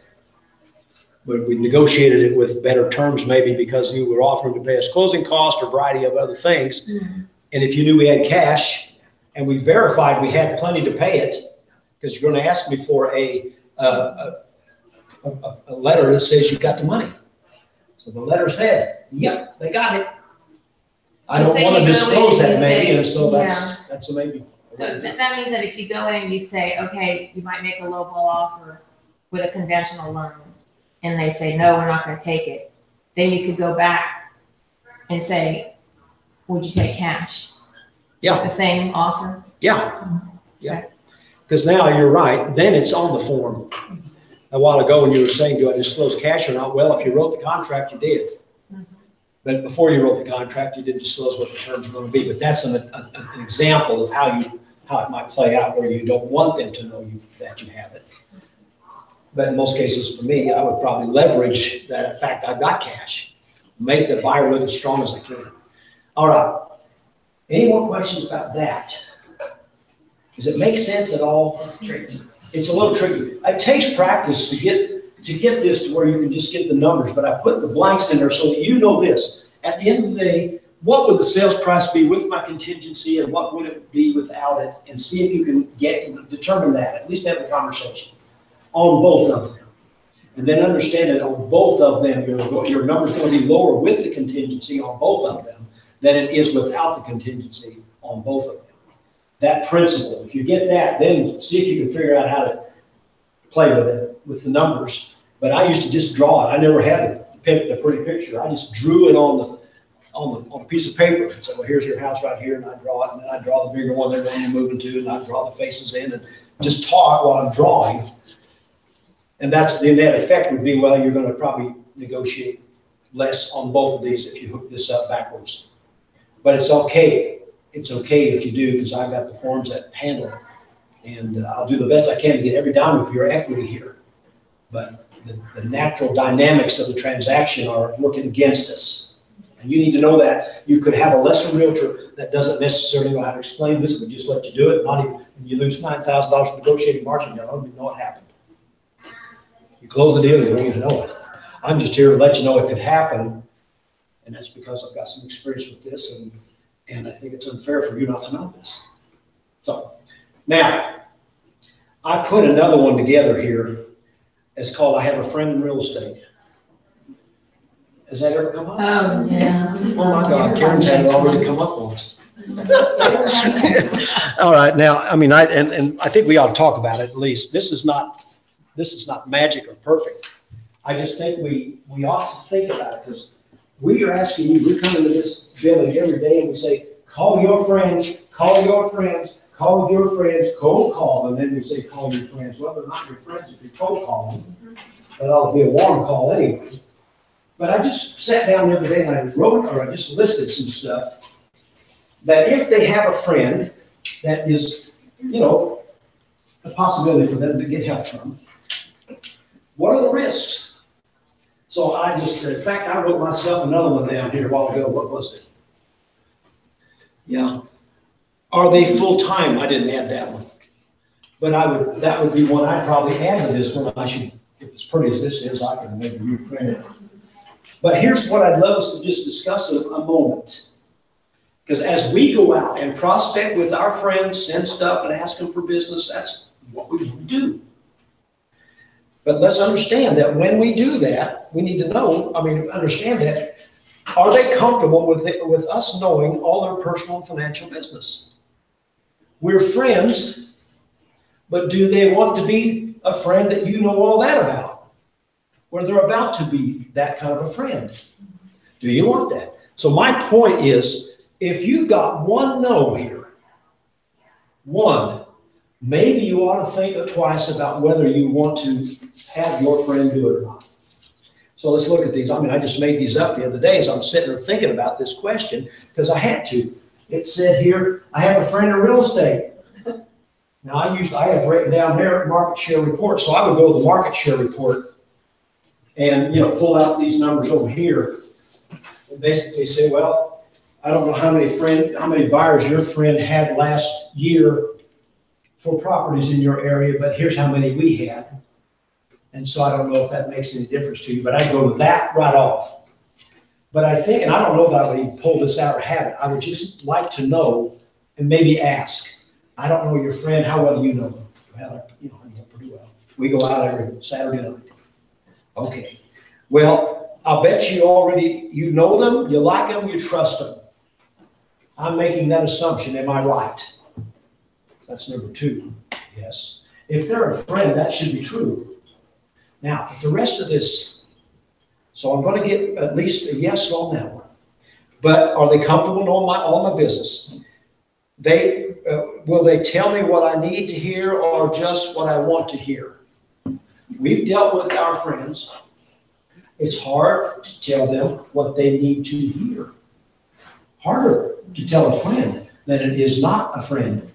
we negotiated it with better terms maybe because you were offering to pay us closing costs or a variety of other things. And if you knew we had cash and we verified we had plenty to pay it, because you're going to ask me for a letter that says you got the money. So the letter said, yep, they got it. I So don't say want to you go disclose in and that you maybe, say- and so that's a maybe. So that means that if you go in and you say, okay, you might make a lowball offer with a conventional loan, and they say, no, we're not going to take it, then you could go back and say, would you take cash? Yeah. The same offer? Yeah. Because now you're right, then it's on the form. A while ago when you were saying, do I disclose cash or not? Well, if you wrote the contract, you did. But before you wrote the contract, you didn't disclose what the terms were going to be. But that's an example of how it might play out where you don't want them to know that you have it. But in most cases for me, I would probably leverage that. In fact, I've got cash. Make the buyer look as strong as I can. All right. Any more questions about that? Does it make sense at all? It's tricky. It's a little tricky. It takes practice to get this to where you can just get the numbers, but I put the blanks in there so that you know this. At the end of the day, what would the sales price be with my contingency and what would it be without it? And see if you can determine that, at least have a conversation on both of them. And then understand that on both of them, your number's going to be lower with the contingency on both of them than it is without the contingency on both of them. That principle, if you get that, then see if you can figure out how to play with it, with the numbers. But I used to just draw it. I never had the pretty picture. I just drew it on a piece of paper and said, well, here's your house right here, and I draw it, and then I draw the bigger one they're going to move into, and I draw the faces in, and just talk while I'm drawing. And that's the net effect would be, well, you're going to probably negotiate less on both of these if you hook this up backwards. But it's okay. It's okay if you do, because I've got the forms that handle it. And I'll do the best I can to get every dime of your equity here. But the natural dynamics of the transaction are working against us. And you need to know that. You could have a lesser realtor that doesn't necessarily know how to explain this, but just let you do it. Not even, you lose $9,000 negotiating margin, you don't even know what happened. You close the deal, you don't even know it. I'm just here to let you know it could happen. And that's because I've got some experience with this, and I think it's unfair for you not to know this. So now, I put another one together here. It's called I Have a Friend in Real Estate. Has that ever come up? Oh, yeah. Oh my God, Karen's had it already come up once. All right, now, I mean, and I think we ought to talk about it at least. This is not magic or perfect. I just think we ought to think about it, because we are asking you, we're coming to this building every day and we say, call your friends, call your friends, call your friends, cold call them, then you say call your friends. Well, they're not your friends if you cold call them. That ought to be a warm call anyway. But I just sat down the other day and I wrote, or I just listed some stuff that if they have a friend that is, you know, a possibility for them to get help from, what are the risks? So I just, in fact, I wrote myself another one down here a while ago. What was it? Yeah. Are they full-time? I didn't add that one. But that would be one I'd probably add to this one. I should, if it's pretty as this is, I can maybe reprint it. But here's what I'd love us to just discuss a moment. Because as we go out and prospect with our friends, send stuff and ask them for business, that's what we do. But let's understand that when we do that, we need to know, understand that, are they comfortable with us knowing all their personal and financial business? We're friends, but do they want to be a friend that you know all that about? Or they're about to be that kind of a friend? Do you want that? So my point is, if you've got one no here, maybe you ought to think twice about whether you want to have your friend do it or not. So let's look at these. I just made these up the other day as I'm sitting there thinking about this question because I had to. It said here, I have a friend in real estate. Now I have written down there market share report. So I would go to the market share report and pull out these numbers over here and basically say, well, I don't know how many buyers your friend had last year for properties in your area, but here's how many we had. And so I don't know if that makes any difference to you, but I go with that right off. But I think, and I don't know if I would even pull this out or have it, I would just like to know and maybe ask. I don't know your friend, how well do you know them? Well, I know pretty well. We go out every Saturday night. Okay. Well, I'll bet you know them, you like them, you trust them. I'm making that assumption, am I right? That's number 2, yes. If they're a friend, that should be true. Now, the rest of this, so I'm going to get at least a yes on that one. But are they comfortable knowing all my business? Will they tell me what I need to hear or just what I want to hear? We've dealt with our friends. It's hard to tell them what they need to hear. Harder to tell a friend than it is not a friend.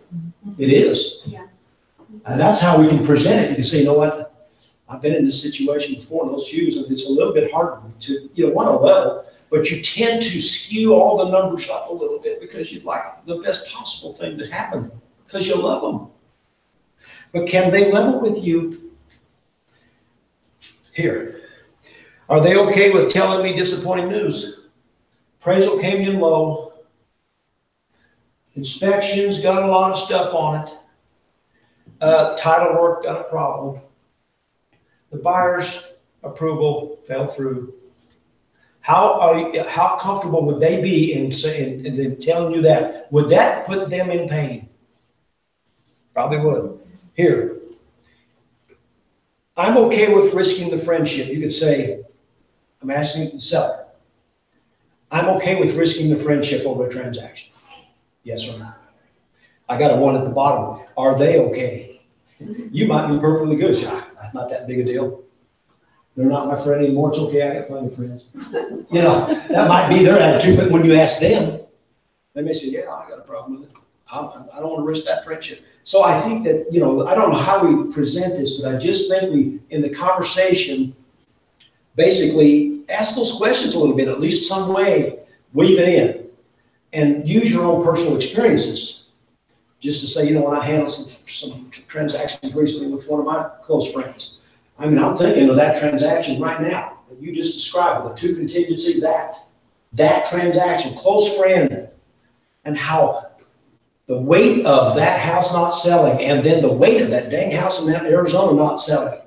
It is. Yeah. And that's how we can present it. You can say, you know what? I've been in this situation before in those shoes, and it's a little bit harder to, want a level, but you tend to skew all the numbers up a little bit because you'd like the best possible thing to happen because you love them. But can they level with you? Here. Are they okay with telling me disappointing news? Appraisal came in low. Inspections got a lot of stuff on it. Title work got a problem. The buyer's approval fell through. How comfortable would they be in saying and then telling you that? Would that put them in pain? Probably would. Here, I'm okay with risking the friendship. You could say, I'm asking the seller. I'm okay with risking the friendship over a transaction. Yes or no? I got a 1 at the bottom. Are they okay? You might be perfectly good. That's not that big a deal. They're not my friend anymore. It's okay. I got plenty of friends. That might be their attitude. But when you ask them, they may say, yeah, I got a problem with it. I don't want to risk that friendship. So I think that, I don't know how we present this, but I just think we, in the conversation, basically ask those questions a little bit, at least some way, weave it in, and use your own personal experiences. Just to say, when I handled some transactions recently with one of my close friends. I'm thinking of that transaction right now that you just described, the 2 contingencies, that transaction, close friend, and how the weight of that house not selling, and then the weight of that dang house in Arizona not selling,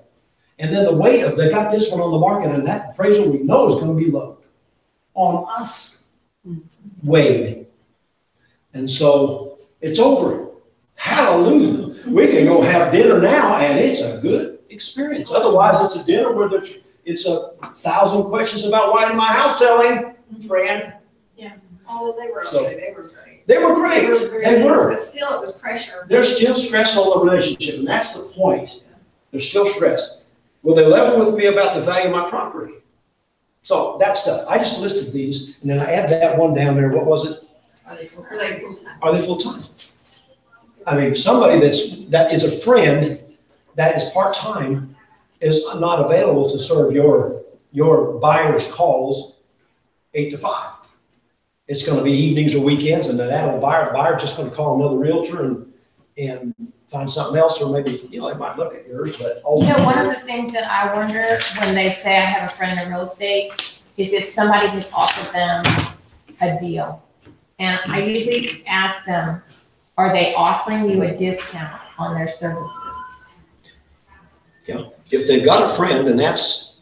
and then the weight of they got this one on the market, and that appraisal we know is going to be low on us, weighed, and so it's over. Hallelujah! We can go have dinner now, and it's a good experience. Otherwise, it's a dinner where it's 1,000 questions about why is my house selling, friend. Oh, they were So- okay, they were great. They were great. They were. But still, it was pressure. There's still stress on the relationship, and that's the point. There's still stress. Will they level with me about the value of my property? So that stuff, I just listed these, and then I add that one down there. What was it? Are they full-time? Are they full-time? I mean, somebody that is a friend, that is part-time, is not available to serve your buyer's calls 8 to 5. It's gonna be evenings or weekends, and that old buyer just gonna call another realtor and find something else, or maybe, they might look at yours, but. You know, one of the things that I wonder when they say I have a friend in real estate is if somebody has offered them a deal. And I usually ask them, are they offering you a discount on their services? Yeah, if they've got a friend, and that's,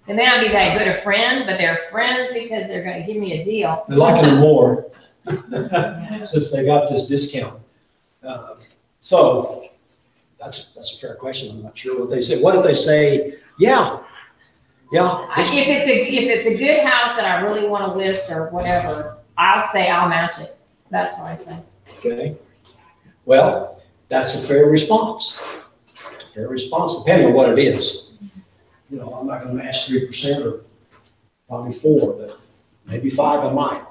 They may not be that good a friend, but they're friends because they're gonna give me a deal. they like them more since they got this discount. So that's a fair question. I'm not sure what they say. What if they say, yeah. If it's a good house that I really wanna list or whatever, I'll say I'll match it. That's what I say. Okay. Well, that's a fair response. It's a fair response, depending on what it is. I'm not gonna match 3% or probably 4, but maybe 5 I might,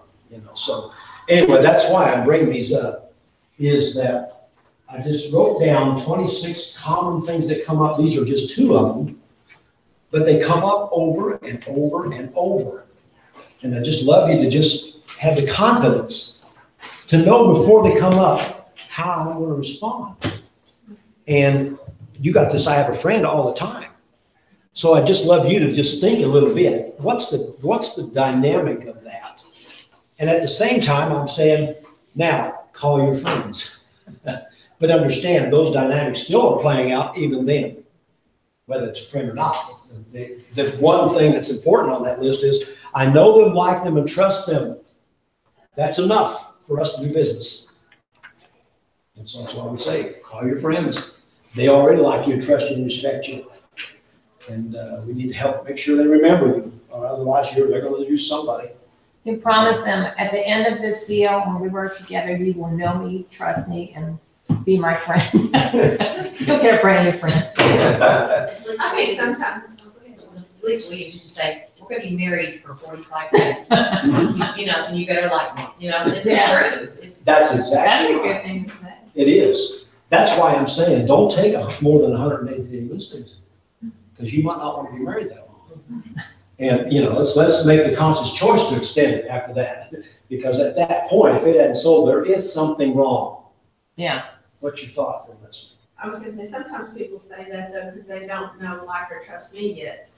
So anyway, that's why I'm bringing these up, is that I just wrote down 26 common things that come up. These are just 2 of them, but they come up over and over and over. And I just love you to just have the confidence to know before they come up how I'm going to respond. And you got this, I have a friend all the time. So I just love you to just think a little bit. What's the dynamic of that? And at the same time, I'm saying, now call your friends. But understand those dynamics still are playing out even then, whether it's a friend or not. The one thing that's important on that list is I know them, like them, and trust them. That's enough for us to do business. And so that's why we say, call your friends. They already like you, trust you, and respect you. And we need to help make sure they remember you, or otherwise they're going to lose somebody. You promise them at the end of this deal, when we work together, you will know me, trust me, and be my friend. You'll get a brand new friend. I think sometimes, Lisa Williams used to say, we're gonna be married for 45 days. And you better like me, it's true. That's exactly That's a right. good thing to say. It is. That's why I'm saying, don't take more than 180 listings, because you might not want to be married that long. And, let's make the conscious choice to extend it after that, because at that point, if it hadn't sold, there is something wrong. Yeah. What's your thought on this? I was gonna say, sometimes people say that though, because they don't know, like, or trust me yet.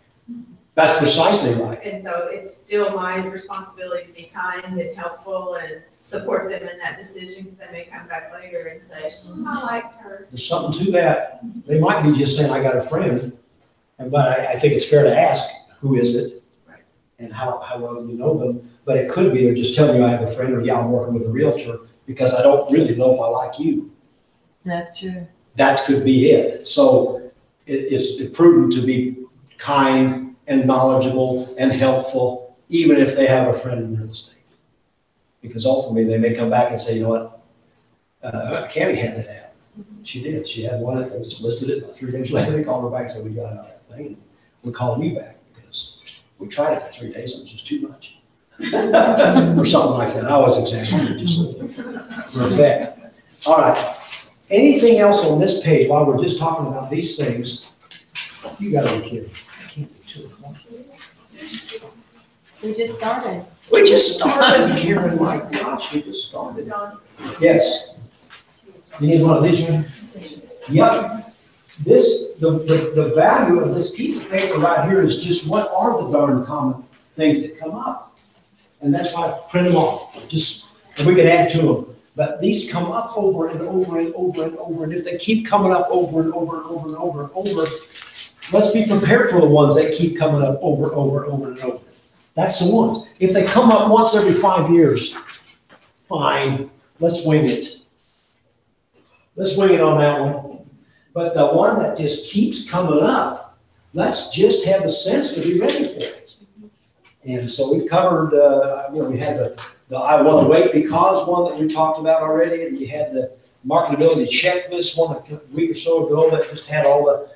That's precisely right. And so it's still my responsibility to be kind and helpful and support them in that decision, because they may come back later and say, I like her. There's something to that. They might be just saying, I got a friend, but I think it's fair to ask, who is it? Right. And how well you know them. But it could be they're just telling you I have a friend, or yeah, I'm working with a realtor because I don't really know if I like you. That's true. That could be it. So it's prudent to be kind and knowledgeable and helpful, even if they have a friend in real estate. Because ultimately they may come back and say, you know what, Cammie had that ad. She did. She had one, they just listed it. 3 days later, they called her back and said, we got out of that thing. And we're calling you back because we tried it for 3 days and it was just too much. Or something like that. I always exaggerate just for effect. All right. Anything else on this page while we're just talking about these things? You gotta be kidding. I can't do 2 at once. We just started. We just started here, and my gosh, we just started. Yes. You need one of these, one? Yep. The value of this piece of paper right here is just what are the darn common things that come up. And that's why I print them off, and we can add to them. But these come up over and over and over and over, and if they keep coming up over and over and over and over and over, let's be prepared for the ones that keep coming up over and over and over and over. That's the ones. If they come up once every 5 years, fine, let's wing it. Let's wing it on that one. But the one that just keeps coming up, let's just have the sense to be ready for it. And so we've covered, we had the I want to wait because one that we talked about already, and we had the marketability checklist one a week or so ago that just had all the,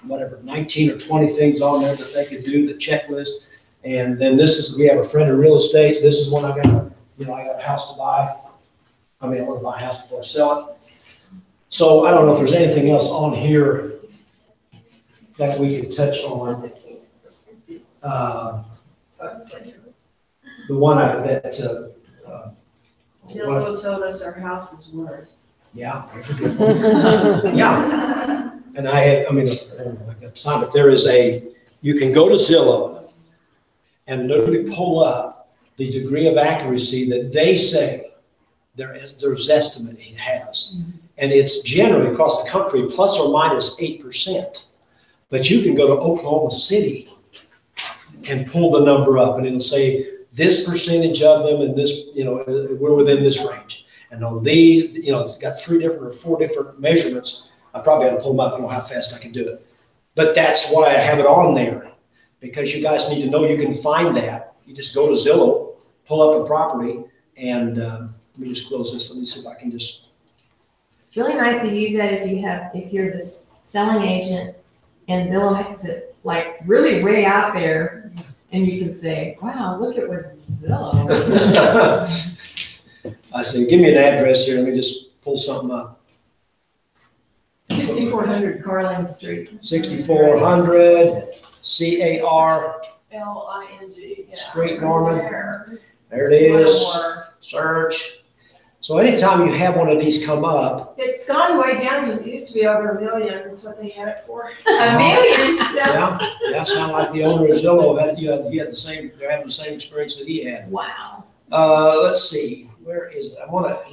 whatever, 19 or 20 things on there that they could do, the checklist. And then this is, we have a friend in real estate. This is one I got, I got a house to buy. I mean, I want to buy a house before I sell it. So I don't know if there's anything else on here that we could touch on. The one that, Zillow told us our house is worth. yeah. That's a good one. Yeah. And I had, I got time, but there is you can go to Zillow and literally pull up the degree of accuracy that they say their estimate has. And it's generally across the country plus or minus 8%. But you can go to Oklahoma City and pull the number up, and it'll say this percentage of them and this, we're within this range. And on these, it's got 3 different or 4 different measurements. I probably have to pull them up. I don't know how fast I can do it. But that's why I have it on there, because you guys need to know you can find that. You just go to Zillow, pull up a property, and let me just close this. Let me see if I can just. It's really nice to use that if you're the selling agent and Zillow has it like really way out there, and you can say, wow, look at what Zillow. I say, give me an address here. Let me just pull something up. 6400 Carling Street. 6400 CAR LING. Yeah. Street, Norman. There. There it is. Search. So anytime you have one of these come up, It's gone way down because it used to be over $1 million. That's what they had it for. $1 million? yeah, sound like the owner of Zillow they're having the same experience that he had. Wow. Let's see, where is it?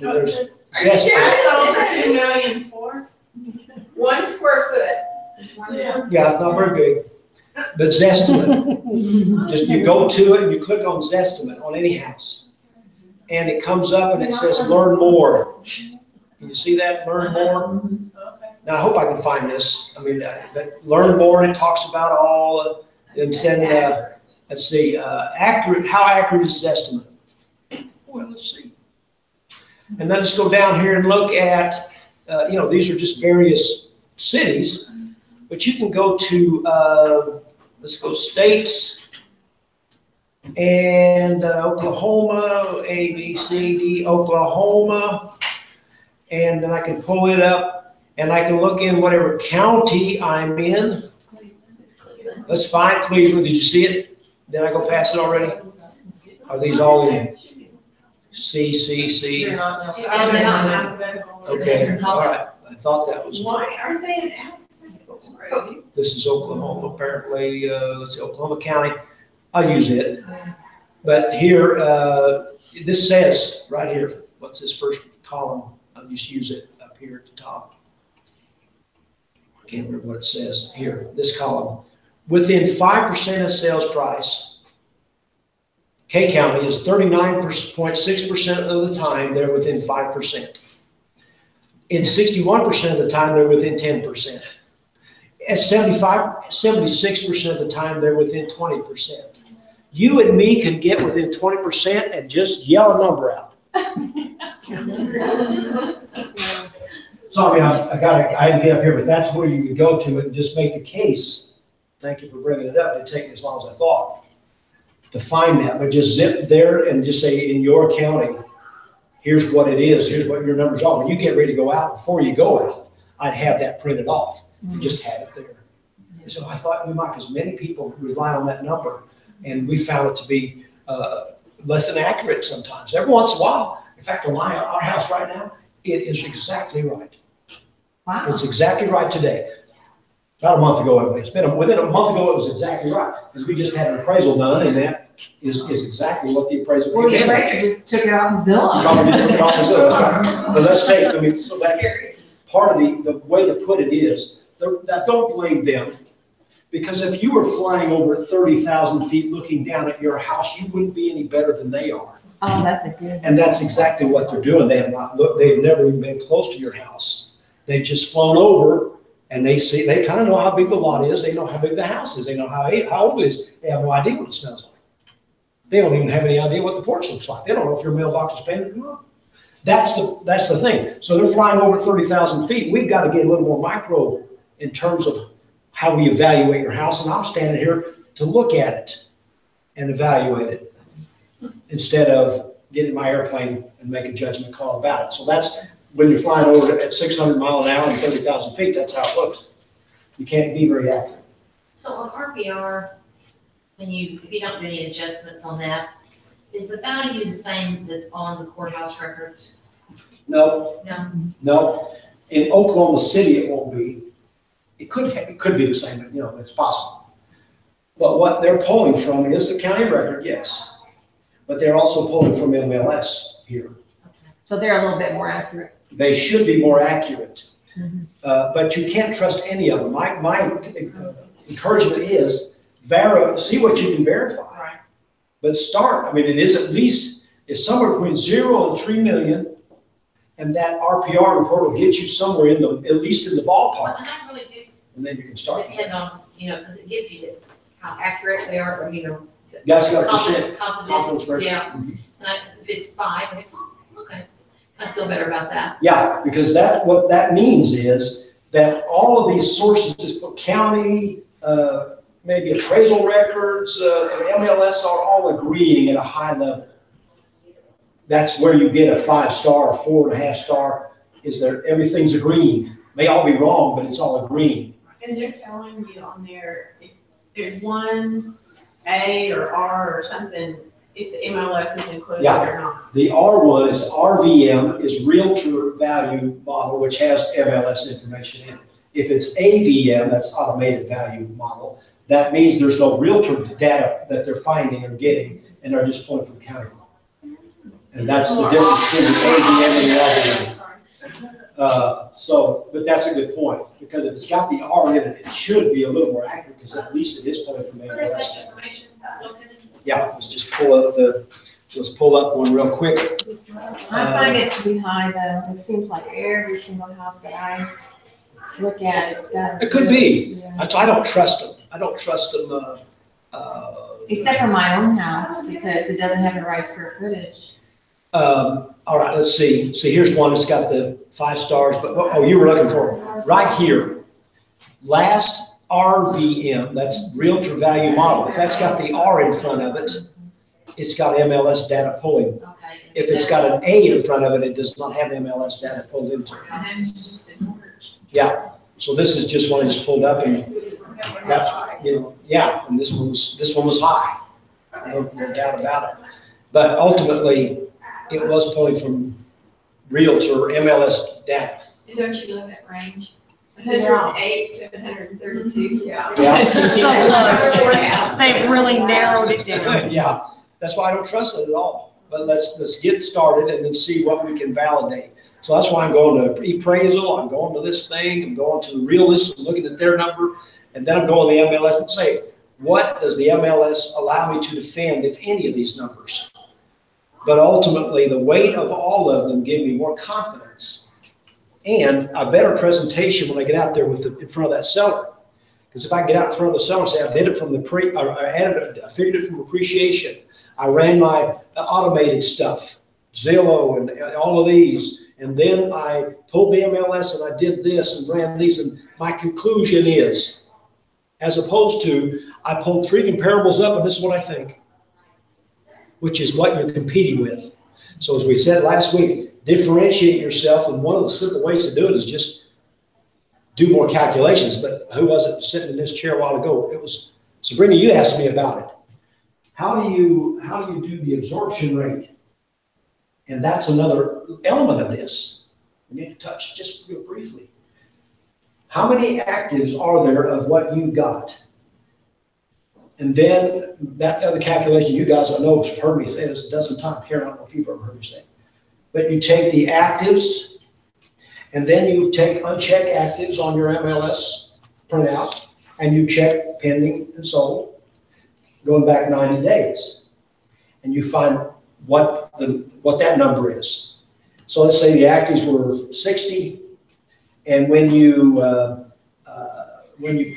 There's That's Zestimate. sold for $2 million for 1 square foot. It's 1 square. Yeah, it's not very big, but Zestimate. Just you go to it and you click on Zestimate on any house. And it comes up and it says learn more. Can you see that? Learn more. Now I hope I can find this. But learn more, and it talks about all. And then let's see, accurate. How accurate is this estimate? Well, let's see. And then let's go down here and look at. These are just various cities, but you can go to. Let's go states. And Oklahoma, A, B, C, D, Oklahoma. And then I can pull it up and I can look in whatever county I'm in. Let's find Cleveland. Did you see it? Did I go past it already? Are these all in? C? They're not. They're not alphabetical. Okay, all right. I thought that was. Why aren't they in alphabetical? This is Oklahoma, apparently. Let's see, Oklahoma County. I'll use it. But here, this says right here, what's this first column? I'll just use it up here at the top. Can't remember what it says here, this column. Within 5% of sales price, K County is 39.6% of the time they're within 5%. In 61% of the time, they're within 10%. At 76% of the time, they're within 20%. You and me can get within 20% and just yell a number out. So I didn't get up here, but that's where you would go to and just make the case. Thank you for bringing it up. It didn't take me as long as I thought to find that, but just zip there and just say in your county, here's what it is. Here's what your numbers are. When you get ready to go out, before you go out, I'd have that printed off. Just have it there. And so I thought we might, because many people rely on that number, and we found it to be less than accurate sometimes. Every once in a while. In fact, on our house right now, it is exactly right. Wow. It's exactly right today. About a month ago, it's been within a month ago, it was exactly right, because we just had an appraisal done, and that is exactly what the appraisal Well, the came in. appraiser just took it off Zillow. Probably just took it off the Zillow, that's right. But let's say, so that part of the way to put it is, that don't blame them, because if you were flying over at 30,000 feet looking down at your house, you wouldn't be any better than they are. Oh, that's a good. And that's exactly what they're doing. They have not looked, they've never even been close to your house. They've just flown over and they kind of know how big the lot is. They know how big the house is. They know how old it is. They have no idea what it smells like. They don't even have any idea what the porch looks like. They don't know if your mailbox is painted or not. That's the thing. So they're flying over 30,000 feet. We've got to get a little more micro in terms of how we evaluate your house. And I'm standing here to look at it and evaluate it instead of getting my airplane and make a judgment call about it. So that's when you're flying over at 600 miles an hour and 30,000 feet, that's how it looks. You can't be very accurate. So on RPR, if you don't do any adjustments on that, is the value the same that's on the courthouse records? No. No. No. In Oklahoma City, it won't be. It could be the same, you know, it's possible. But what they're pulling from is the county record, yes. But they're also pulling from MLS here. So they're a little bit more accurate. They should be more accurate. But you can't trust any of them. My encouragement is see what you can verify. Right. But start, I mean, it is at least, it's somewhere between 0 and 3 million. And that RPR report will get you somewhere at least in the ballpark. Well, and I really do And then you can start. depend on, because it gives you how accurate they are, or, Guys got confident, confidence ratio. yeah. And if it's 5, I think, okay, I feel better about that. Yeah, because what that means is that all of these sources, county, maybe appraisal records, and MLS are all agreeing at a high level. That's where you get a 5-star, 4.5 star, is there, everything's agreeing. May all be wrong, but it's all agreeing. And they're telling you on there, if there's one A or R or something, if the MLS is included Yeah. or not. The R1 is RVM, is Realtor Value Model, which has MLS information in it. If it's AVM, that's Automated Value Model, that means there's no realtor data that they're finding or getting, and they're just pulling from county. And that's the difference between the AVM and the RVM. But that's a good point, because if it's got the R in it, it should be a little more accurate, because at least it is pulling from Where is MLS. that information located? Yeah, let's pull up one real quick. I find it to be high though. It seems like every single house that I look at, it's got. It could be. Yeah. I don't trust them. I don't trust them, Except for my own house, because it doesn't have the right square footage. all right, let's see. So here's one that's got the 5 stars, but, oh, you were looking for it. Right here. Last RVM, that's Realtor Value Model. If that's got the R in front of it, it's got MLS data pulling. Okay. If it's got an A in front of it, it does not have MLS data pulled into it. And then it's just ignored. Yeah, so this is just one I just pulled up, and that's, yeah, and this one was high. No doubt about it. But ultimately, it was pulling from Realtor MLS data. Don't you love that range? Yeah. 108 to 132. Yeah. Yeah. It's just so close. They've really narrowed it down. Yeah, that's why I don't trust it at all. But let's get started and then see what we can validate. So that's why I'm going to appraisal, I'm going to this thing, I'm going to the realist, and looking at their number, and then I'm going to the MLS and say, what does the MLS allow me to defend, if any of these numbers? But ultimately, the weight of all of them give me more confidence and a better presentation when I get out there in front of that seller. Because if I get out in front of the seller and say, I did it from I figured it from appreciation. I ran my automated stuff, Zillow and all of these, and then I pulled the MLS and I did this and ran these, and my conclusion is, as opposed to, I pulled 3 comparables up and this is what I think, which is what you're competing with. So as we said last week, differentiate yourself, and one of the simple ways to do it is just do more calculations. But who was it sitting in this chair a while ago? It was Sabrina. You asked me about it. How do you do the absorption rate? And that's another element of this. We need to touch just real briefly. How many actives are there of what you've got? And then that other calculation, you guys, I know have heard me say this a dozen times. Karen, I don't know if you've ever heard me say it. But you take the actives, and then you take unchecked actives on your MLS printout, and you check pending and sold, going back 90 days. And you find what that number is. So let's say the actives were 60, and when you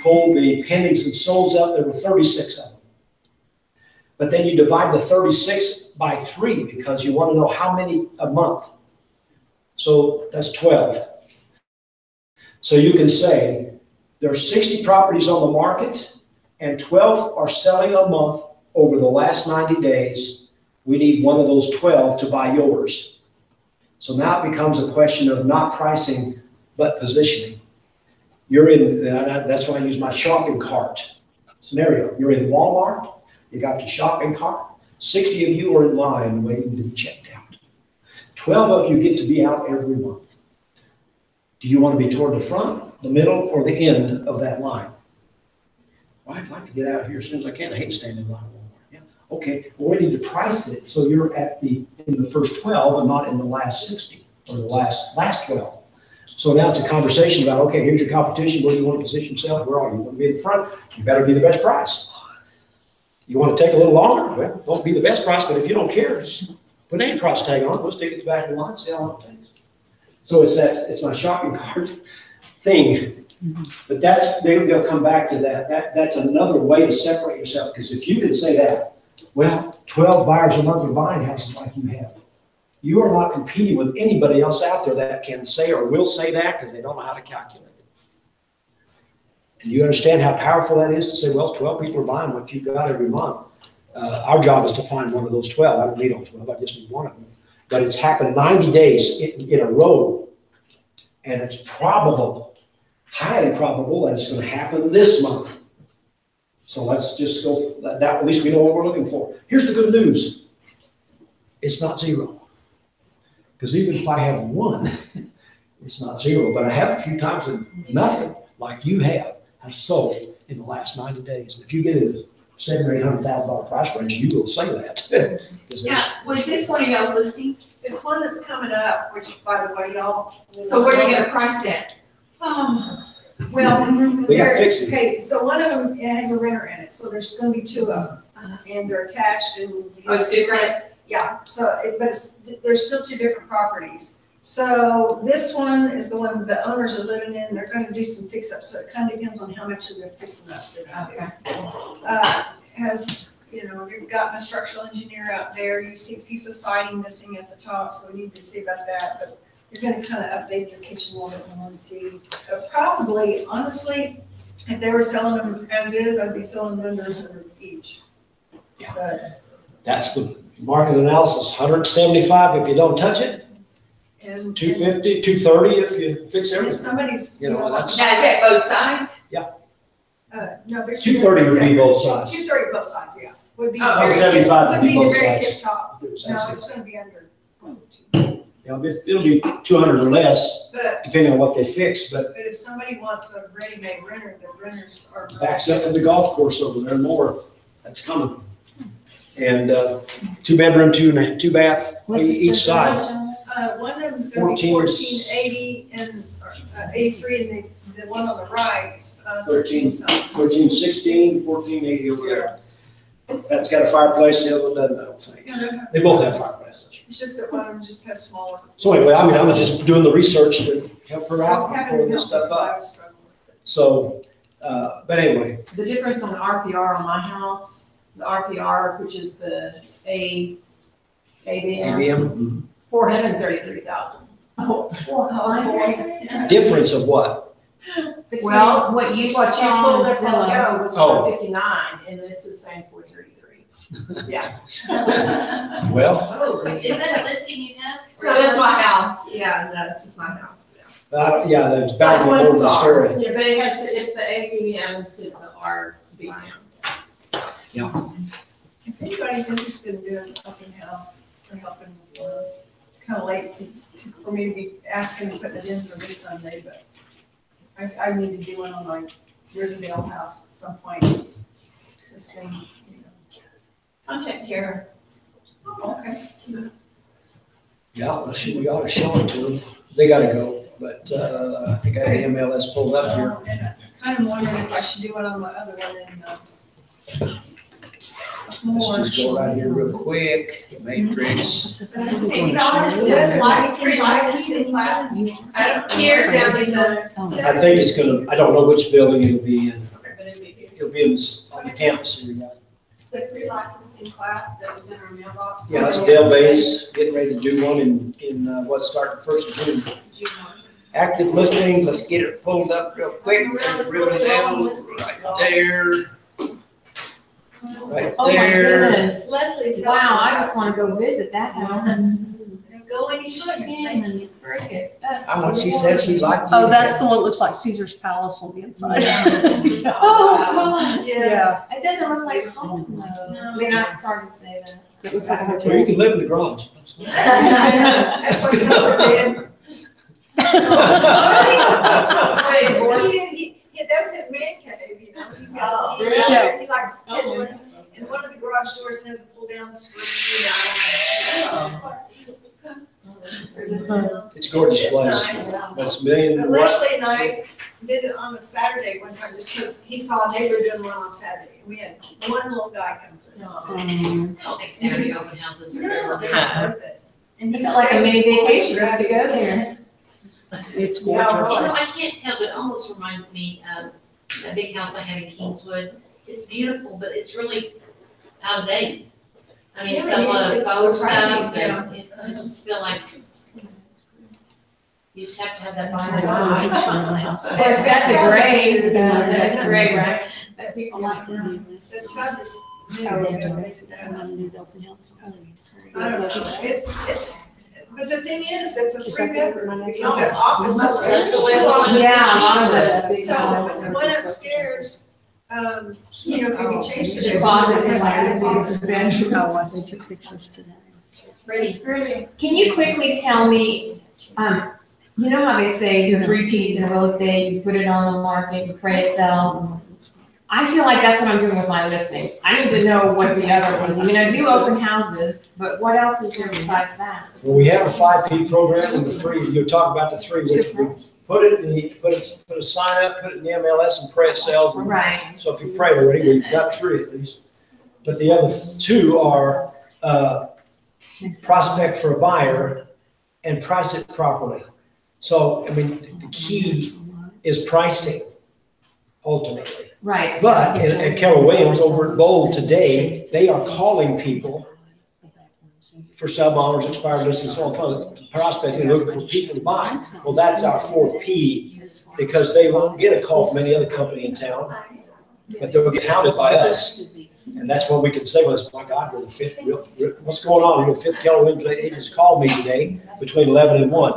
pull the pendings and solds up, there were 36 of them. But then you divide the 36 by 3 because you want to know how many a month. So that's 12. So you can say there are 60 properties on the market and 12 are selling a month over the last 90 days. We need one of those 12 to buy yours. So now it becomes a question of not pricing, but positioning. You're in, that's why I use my shopping cart scenario. You're in Walmart, you got your shopping cart, 60 of you are in line waiting to be checked out. 12 of you get to be out every month. Do you want to be toward the front, the middle, or the end of that line? Well, I'd like to get out of here as soon as I can. I hate standing in line at Walmart. Yeah. Okay, well, we need to price it so you're in the first 12 and not in the last 60 or the last 12. So now it's a conversation about, okay, here's your competition. Where do you want to position yourself? Where are you? You want to be in the front? You better be the best price. You want to take a little longer? Well, don't be the best price, but if you don't care, just put any price tag on it. We'll stick at the back of the line, sell on things. So it's my shopping cart thing. But they'll come back to that. That's another way to separate yourself. Because if you can say that, well, 12 buyers a month are buying houses like you have. You are not competing with anybody else out there that can say or will say that because they don't know how to calculate it. And you understand how powerful that is to say, well, 12 people are buying what you've got every month. Our job is to find one of those 12. I don't need all 12. I just need one of them. But it's happened 90 days in a row. And it's probable, highly probable, that it's going to happen this month. So let's just go, that at least we know what we're looking for. Here's the good news. It's not zero. Because even if I have one, it's not zero. But I have a few times that nothing, like you have sold in the last 90 days. And if you get a $700,000 or $800,000 price range, you will say that. Yeah, was this one of y'all's listings? It's one that's coming up, which, by the way, y'all. So where are you gonna price that? Well, We got to fix it. okay, so one of them has a renter in it, so there's gonna be two of them, and they're attached and. Oh, it's different? Yeah, so, there's still two different properties. So this one is the one the owners are living in, they're gonna do some fix-up, so it kind of depends on how much of their fixing up they're gonna do. We've gotten a structural engineer out there, you see a piece of siding missing at the top, so we need to see about that, but they're gonna kind of update their kitchen a little bit more and see. Probably, honestly, if they were selling them as is, I'd be selling them under 100 each. Yeah. But, That's the market analysis. 175 if you don't touch it, and. 250, 230 if you fix And if everything. somebody's. That's. Now, is that both sides? No, there's. 230 would be both sides. 230 both sides, yeah. Would be. Oh, the very 175 tip- would be both the very sides. tip top. No, it's gonna be under. It'll be 200 or less, But, depending on what they fix, but if somebody wants a ready-made renter, the renters are. backs up to the golf course over there more. That's coming. And 2-bedroom, 2-bath, each side. One of them's gonna be 14 1480 and 83, and the one on the right's 13. 13 something. 1416, 1480 over there. That's got a fireplace, the other one doesn't, I don't think. Yeah, they're- They both have fireplaces. It's just that one of them just has smaller. So anyway, I was just doing the research to help her I was out and having pull to this help stuff because I up. was struggling with it. So, but anyway, The difference on the RPR on my house, the RPR, which is the AVM, AVM, 433,000. Oh, difference of what? Between Well, what you what you saw pulled on up on Zillow. Go was Oh. 459, and this is saying 433. Yeah. Well, Is that a listing you have? No, that's my house. Yeah, no, it's just my house. yeah, that's back One over the star. stereo. Yeah, but it's the AVM instead of the RVM. If anybody's interested in doing an open house or helping, it's kind of late for me to be asking and putting it in for this Sunday, but I need to do one on my Riverdale house at some point to see, Contact Tara. Okay. Yeah, well, we ought to show it to them. They gotta go, but I think I have the MLS pulled up here. And I kind of wondering if I should do one on my other one and, more. Let's just go right here real quick, Matrix. $80 for this class, free licensing class. I don't care down in the. I think it's gonna, I don't know which building it'll be in. But it'd be- It'll be on the campus here, yeah. The pre-licensing class that was in our mailbox. Yeah, it's Dale Bays, getting ready to do one in what's starting first of June. Active listening, let's get it pulled up real quick, reel it down, right there. Right Oh my there. goodness. Leslie's. Wow, I just wanna go visit that house. Go anytime. Man, you frick, that's I want, she said she liked you. Oh, that's the one that looks like Caesar's Palace on the inside. Oh, God. Yes. It doesn't look like home though. I mean, I'm sorry to say that. It looks like a Well, you hotel. can live in the garage. That's what Howard did. That's his man cave, you know, he's got. Oh, really? He like, and one of the garage doors has a pull down screen, It's gorgeous It's place. nice. That's a million. But Leslie and I did it on a Saturday one time, just because he saw a neighbor doing one on Saturday. We had one little guy come through. I don't think Saturday open houses are No, ever. it was worth it. And It's like a mini vacation just to go there. It's Yeah, gorgeous. You know, I can't tell, but it almost reminds me of that big house I had in Kingswood. It's beautiful, but it's really out of date. I mean, it's got a lot of It's faux surprising, stuff, and I just feel like you just have to have that vibe. Well, it's got the gray, that's gray, right? That people like. The tub is new. Oh, I don't know, it's, but the thing is, it's a Just three like bedroom, that. because the office upstairs. That's the way it was. Yeah, a lot of those. So, one upstairs, you know, can be changed to. The closet is like this bedroom. Oh, I see. Took pictures today. It's pretty. Can you quickly tell me, you know how they say the 3 T's in real estate, you put it on the market, you pray it sells? I feel like that's what I'm doing with my listings. I need to know what the other ones, I mean, I do open houses, but what else is there besides that? Well, we have a 5P program and the 3, you're talking about the 3, which we put it in the, put a sign up, put it in the MLS and pray it sells. Right. So if you prayed already, we've got 3 at least. But the other 2 are, prospect for a buyer and price it properly. So, I mean, the key is pricing ultimately. Right. But at Keller Williams over at Bold today, they are calling people for sub honors, expired listings, so on, prospecting, looking for people to buy. Well, that's our 4th P, because they won't get a call from any other company in town, but they'll get hounded by us. And that's when we can say, well, my God, we're the 5th, what's going on? You're the 5th Keller Williams agents called me today between 11 and 1,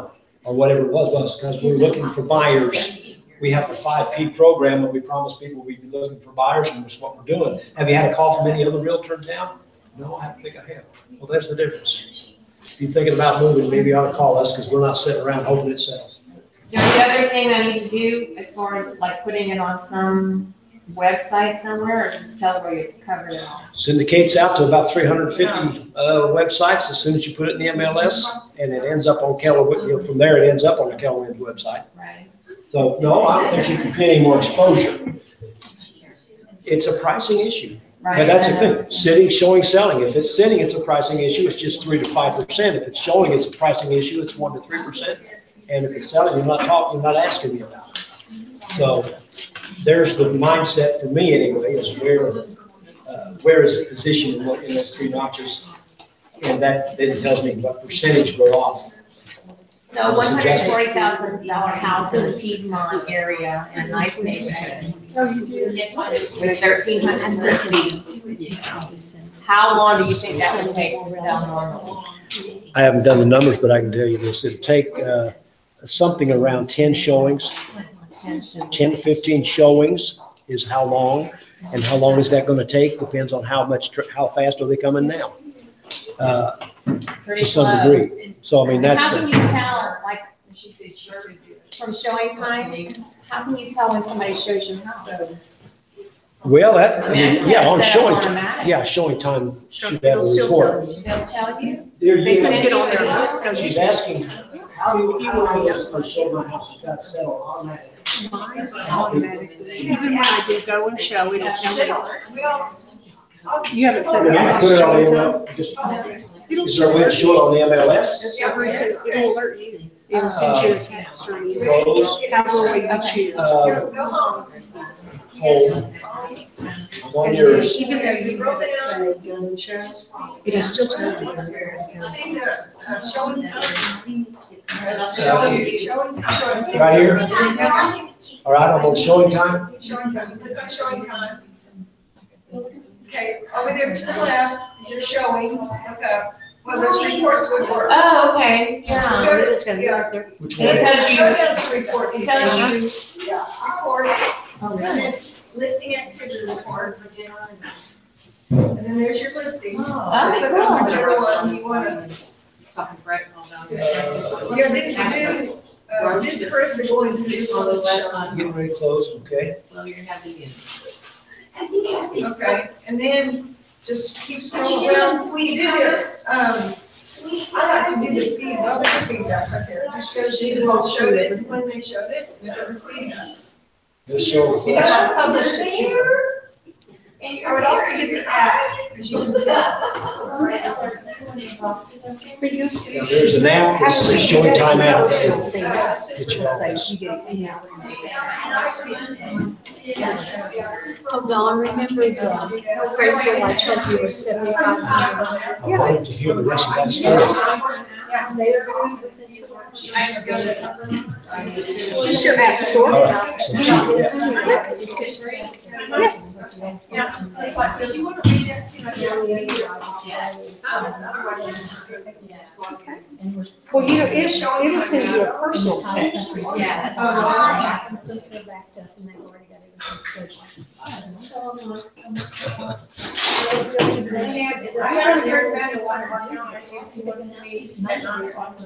or whatever it was, because we're looking for buyers. We have a 5P program, and we promise people we'd be looking for buyers, and that's what we're doing. Have you had a call from any other realtor in town? No, I don't think I have. Well, there's the difference. If you're thinking about moving, maybe you ought to call us, because we're not sitting around hoping it sells. Is there any other thing I need to do as far as like putting it on some website somewhere, or just Keller Williams covered it all? Syndicates out to about 350 websites as soon as you put it in the MLS, and it ends up on Keller, from there it ends up on the Keller Williams website. Right. So, no, I don't think you can pay any more exposure. It's a pricing issue. Right. And that's the thing, sitting, showing, selling. If it's sitting, it's a pricing issue, it's just 3 to 5%. If it's showing, it's a pricing issue, it's 1 to 3%. And if it's selling, you're not asking me about it. So there's the mindset for me anyway, is where is it positioned in those 3 notches? And that then tells me what percentage we're off. So $140,000 house in the Piedmont area in a nice neighborhood Yes, I do. with 1,300 square feet. How long do you think that would take to sell normally? I haven't done the numbers, but I can tell you this, it'd take something around 10 showings. 10 to 15 showings is how long, and how long is that going to take? Depends on how fast are they coming now, Pretty to some slow. degree. So, I mean, that's, How can you tell, like, she said, from showing time, how can you tell when somebody shows you how? well, I mean, I just yeah, have on it set up showing, automatic. yeah, showing time should have It'll a still report. tell you. They'll tell you? There They you send get you on a there. video? She's asking, how do you show my house, it's got to settle automatically? Mine's automatically. Even when I do go and show, it'll tell me. You haven't set it Yeah, up. put it on the, just, It'll is there a show way to it. show it on the MLS? It'll alert you. It'll send you a text or email. Those, However way you choose. Go home. hold, 1 year is, Even though you have it say go and show, it'll still tell you. See the showing time? Showing time. right here, all right, I'm on showing time. Showing time, click on showing time. Okay, over there to the left, is your showings, look up, well, those reports would work. Oh, okay, yeah. Go to, yeah, Which It one? tells you, go down to reports. it tells you, Yeah, reports, and then listing activity report. And then there's your listings. Oh, Click cool. on whichever one you wanna. Talking right all down Yeah, did Chris going to do On the all last this? one. Getting ready to close, okay. Well, you're happy again. Okay, and then just keep scrolling down, we do this, I like to do the feedback right there, it shows you who all showed it, when they showed it, and it was feedback. This show. You guys published it too. I would also get the app, because you can tell. For you. Now, there's an app that says showing time out. Say yes. Get you all this. You get it. Oh, Dawn, remember the appraisal I told you was 7,500? I'm waiting to hear the rest of that story. They approved within 2 months. Just your app store. All right, so two, Yes. If you want to read it, Well, you know, it'll send you a personal text. yeah. Just go back up and they've already got everything I haven't heard back to one of our counties, wants me to spend on or not.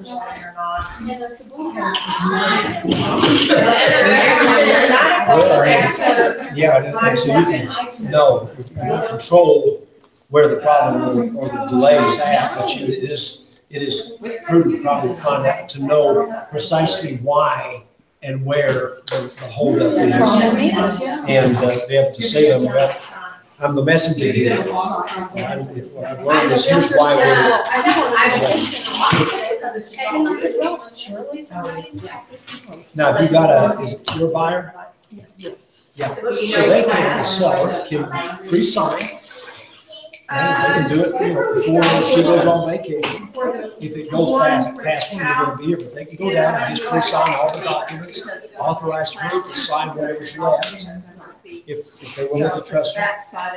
yeah, and so you can know, you can control where the problem or the delay is at, but it is prudent probably to find out, to know precisely why and where the holdup is. And be able to say to them, well, I'm the messenger here. What I've learned is here's why we're. Now, if you got is it your buyer? Yes. Yeah, so they can, the seller can pre-sign. And they can do it, you know, before she goes on vacation. If it goes past when they're gonna be here, but they can go down and just pre-sign all the documents, authorize her to sign whatever she has. If they will have to trust her.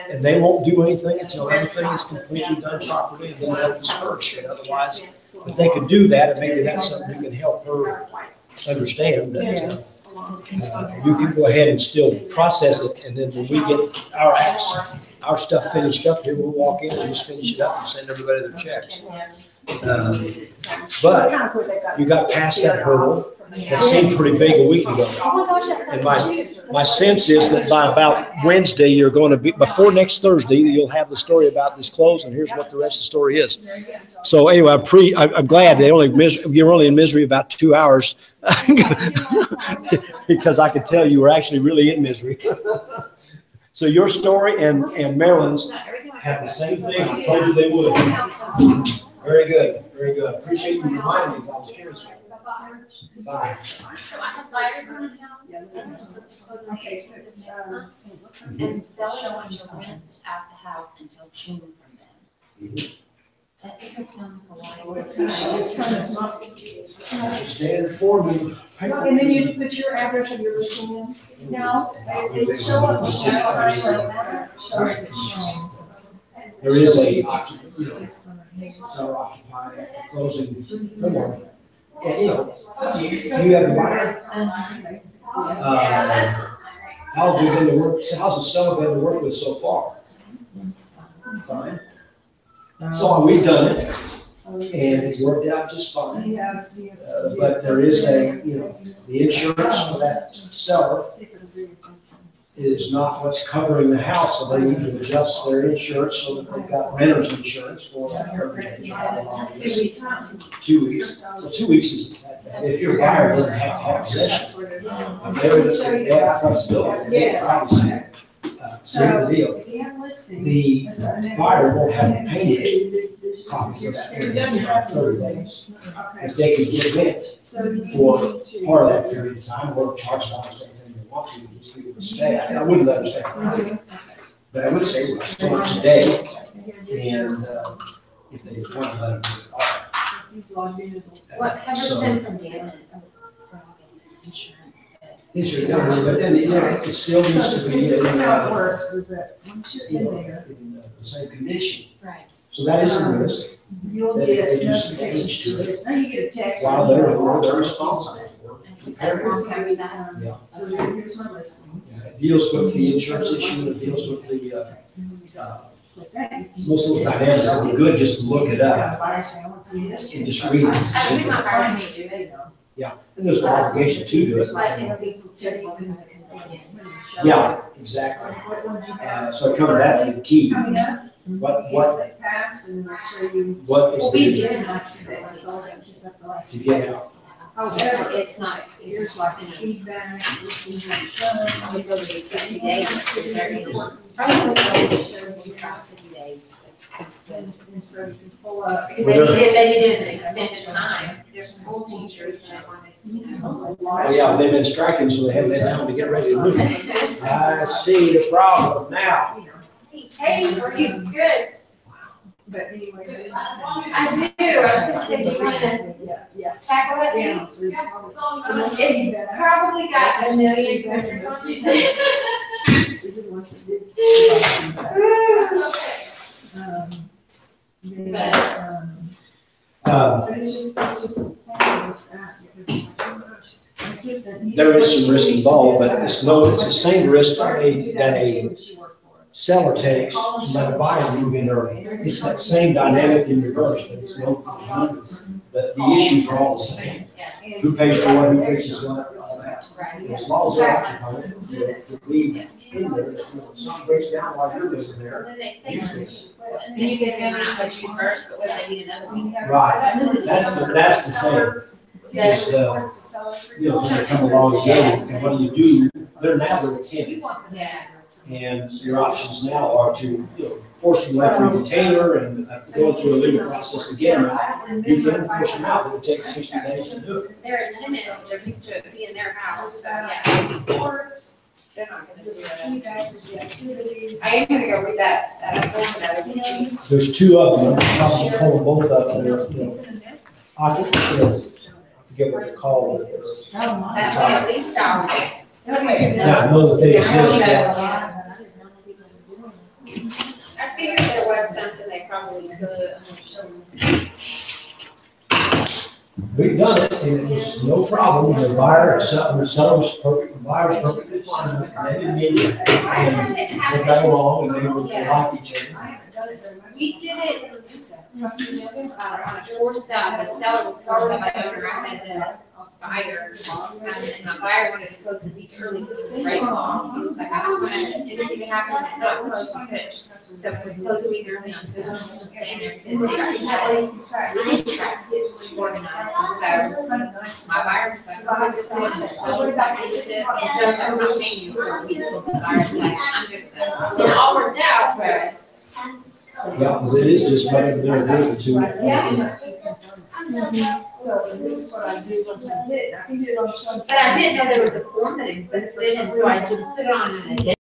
And they won't do anything until everything is completely done properly and then they'll disperse. But otherwise, if they could do that, and maybe that's something that can help her understand that you can go ahead and still process it, and then when we get our stuff finished up here, we'll walk in and just finish it up and send everybody their checks. But you got past that hurdle. That seemed pretty big a week ago. And my sense is that by about Wednesday, you're going to be, before next Thursday, you'll have the story about this close, and here's what the rest of the story is. So anyway, I'm glad you're only in misery about 2 hours because I could tell you were actually really in misery. So your story and Marilyn's have the same thing. I told you they would. Very good, very good. Appreciate you reminding me. I was curious. Bye. So I have buyers on the house, and they're supposed to close on the 18th of next month. And the seller wants to rent out the house until June from then. That doesn't sound like a lot. Stand for me. And then you put your address of your listing in. No, they show up. There is a, seller occupied closing form. And, you have the buyer. How have you been to work, how's the seller been to work with so far? Fine. So we've done it, and it's worked out just fine. But there is the insurance for that seller is not what's covering the house, so they need to adjust their insurance so that they've got renter's insurance for that. 2 weeks. Well, 2 weeks isn't that bad. If your buyer doesn't have to have possession, they have flexibility. Obviously, same deal. The buyer won't have to pay copy of that period of time, 30 days. If they can give it for part of that period of time, or charge dollars, anything they want to, just leave it to stay. I wouldn't understand. But I would say we're still today, and, if they want to let them do it. What covers So- them from damage? Oh, for obviously insurance, but. Insurance, but then, it still needs to be This is how it in, works, is that once you're in there, the same condition. Right. So that is a risk. you'll That if get they do some damage notifications to to it, this. Now you get a text. while they're responsible for it. And he said, "Mom covers that." Yeah. So here's my listings. Yeah, it deals with the insurance issue, it deals with the, most of the dynamics, it would be good just to look it up and just read it. I think my buyers may do it, And there's an obligation to do it. but it'll be difficult when it comes in. Yeah, exactly. So coming back to the key, what Pass and I'll show you. what is Well, we the, just. to get out? Oh, it's not, Here's like feedback, this is my son. it goes to 60 days. Probably goes to 50 days. And so you can pull up. Because they need an extended time. They're school teachers that want Oh, yeah, they've been striking, so they haven't had time to get ready to move. I see the problem now. Hey, are you good? But anyway. I do, I was gonna say, you wanna Yeah. tackle that, Yeah. please? It's probably got a million pictures on it. These are the ones that did. But it's just the plan is that, because my assistant, he's- There is some risk involved, but it's the same risk that a seller takes to let a buyer move in early. It's that same dynamic in reverse, but it's no, but the issues are all the same. Who pays for what, who fixes what, all that. As long as they're occupied, to be in there, if something breaks down while you're living there. And then they say, and you guys might not put you first, but what if they need another week? Right, that's the thing, is, when they come along again, and what do? They're now they're a tenant. Yeah. And your options now are to, force them out through a retainer and go through a legal process to get them out. You can force them out, it'll take 60 days to do it. They're a tenant, they're used to it being their house, so yeah. They're not gonna do it. I am gonna go read that form that I There's two of them, I'm pulling both of them. I forget what they're called. That way at least I'll. Yeah, I know that they exist. I figured there was something they probably could. We've done it, and it was no problem, the buyer, the seller was perfect, the buyer was perfectly fine with it, they didn't need it. And they got along, and they were like each other. We did it, on a forced out, the seller was forced out by owner, I had the buyer, and my buyer wanted to close the week early, because it's right off. He was like, I just wanted, it didn't even happen, and not close the pitch. So we closed the week early on good ones to stay there, because they got contracts organized, and so my buyer was like, oh, this is the seller's like, this is it, and so I'm not paying you for a week, so the buyer's like, I'm good with that. And it all worked out, but. Yeah, because it is just better than they're doing to. So this is what I do once I hit it. I can do it on some. But I didn't know there was a form that existed, and so I just put it on an agenda.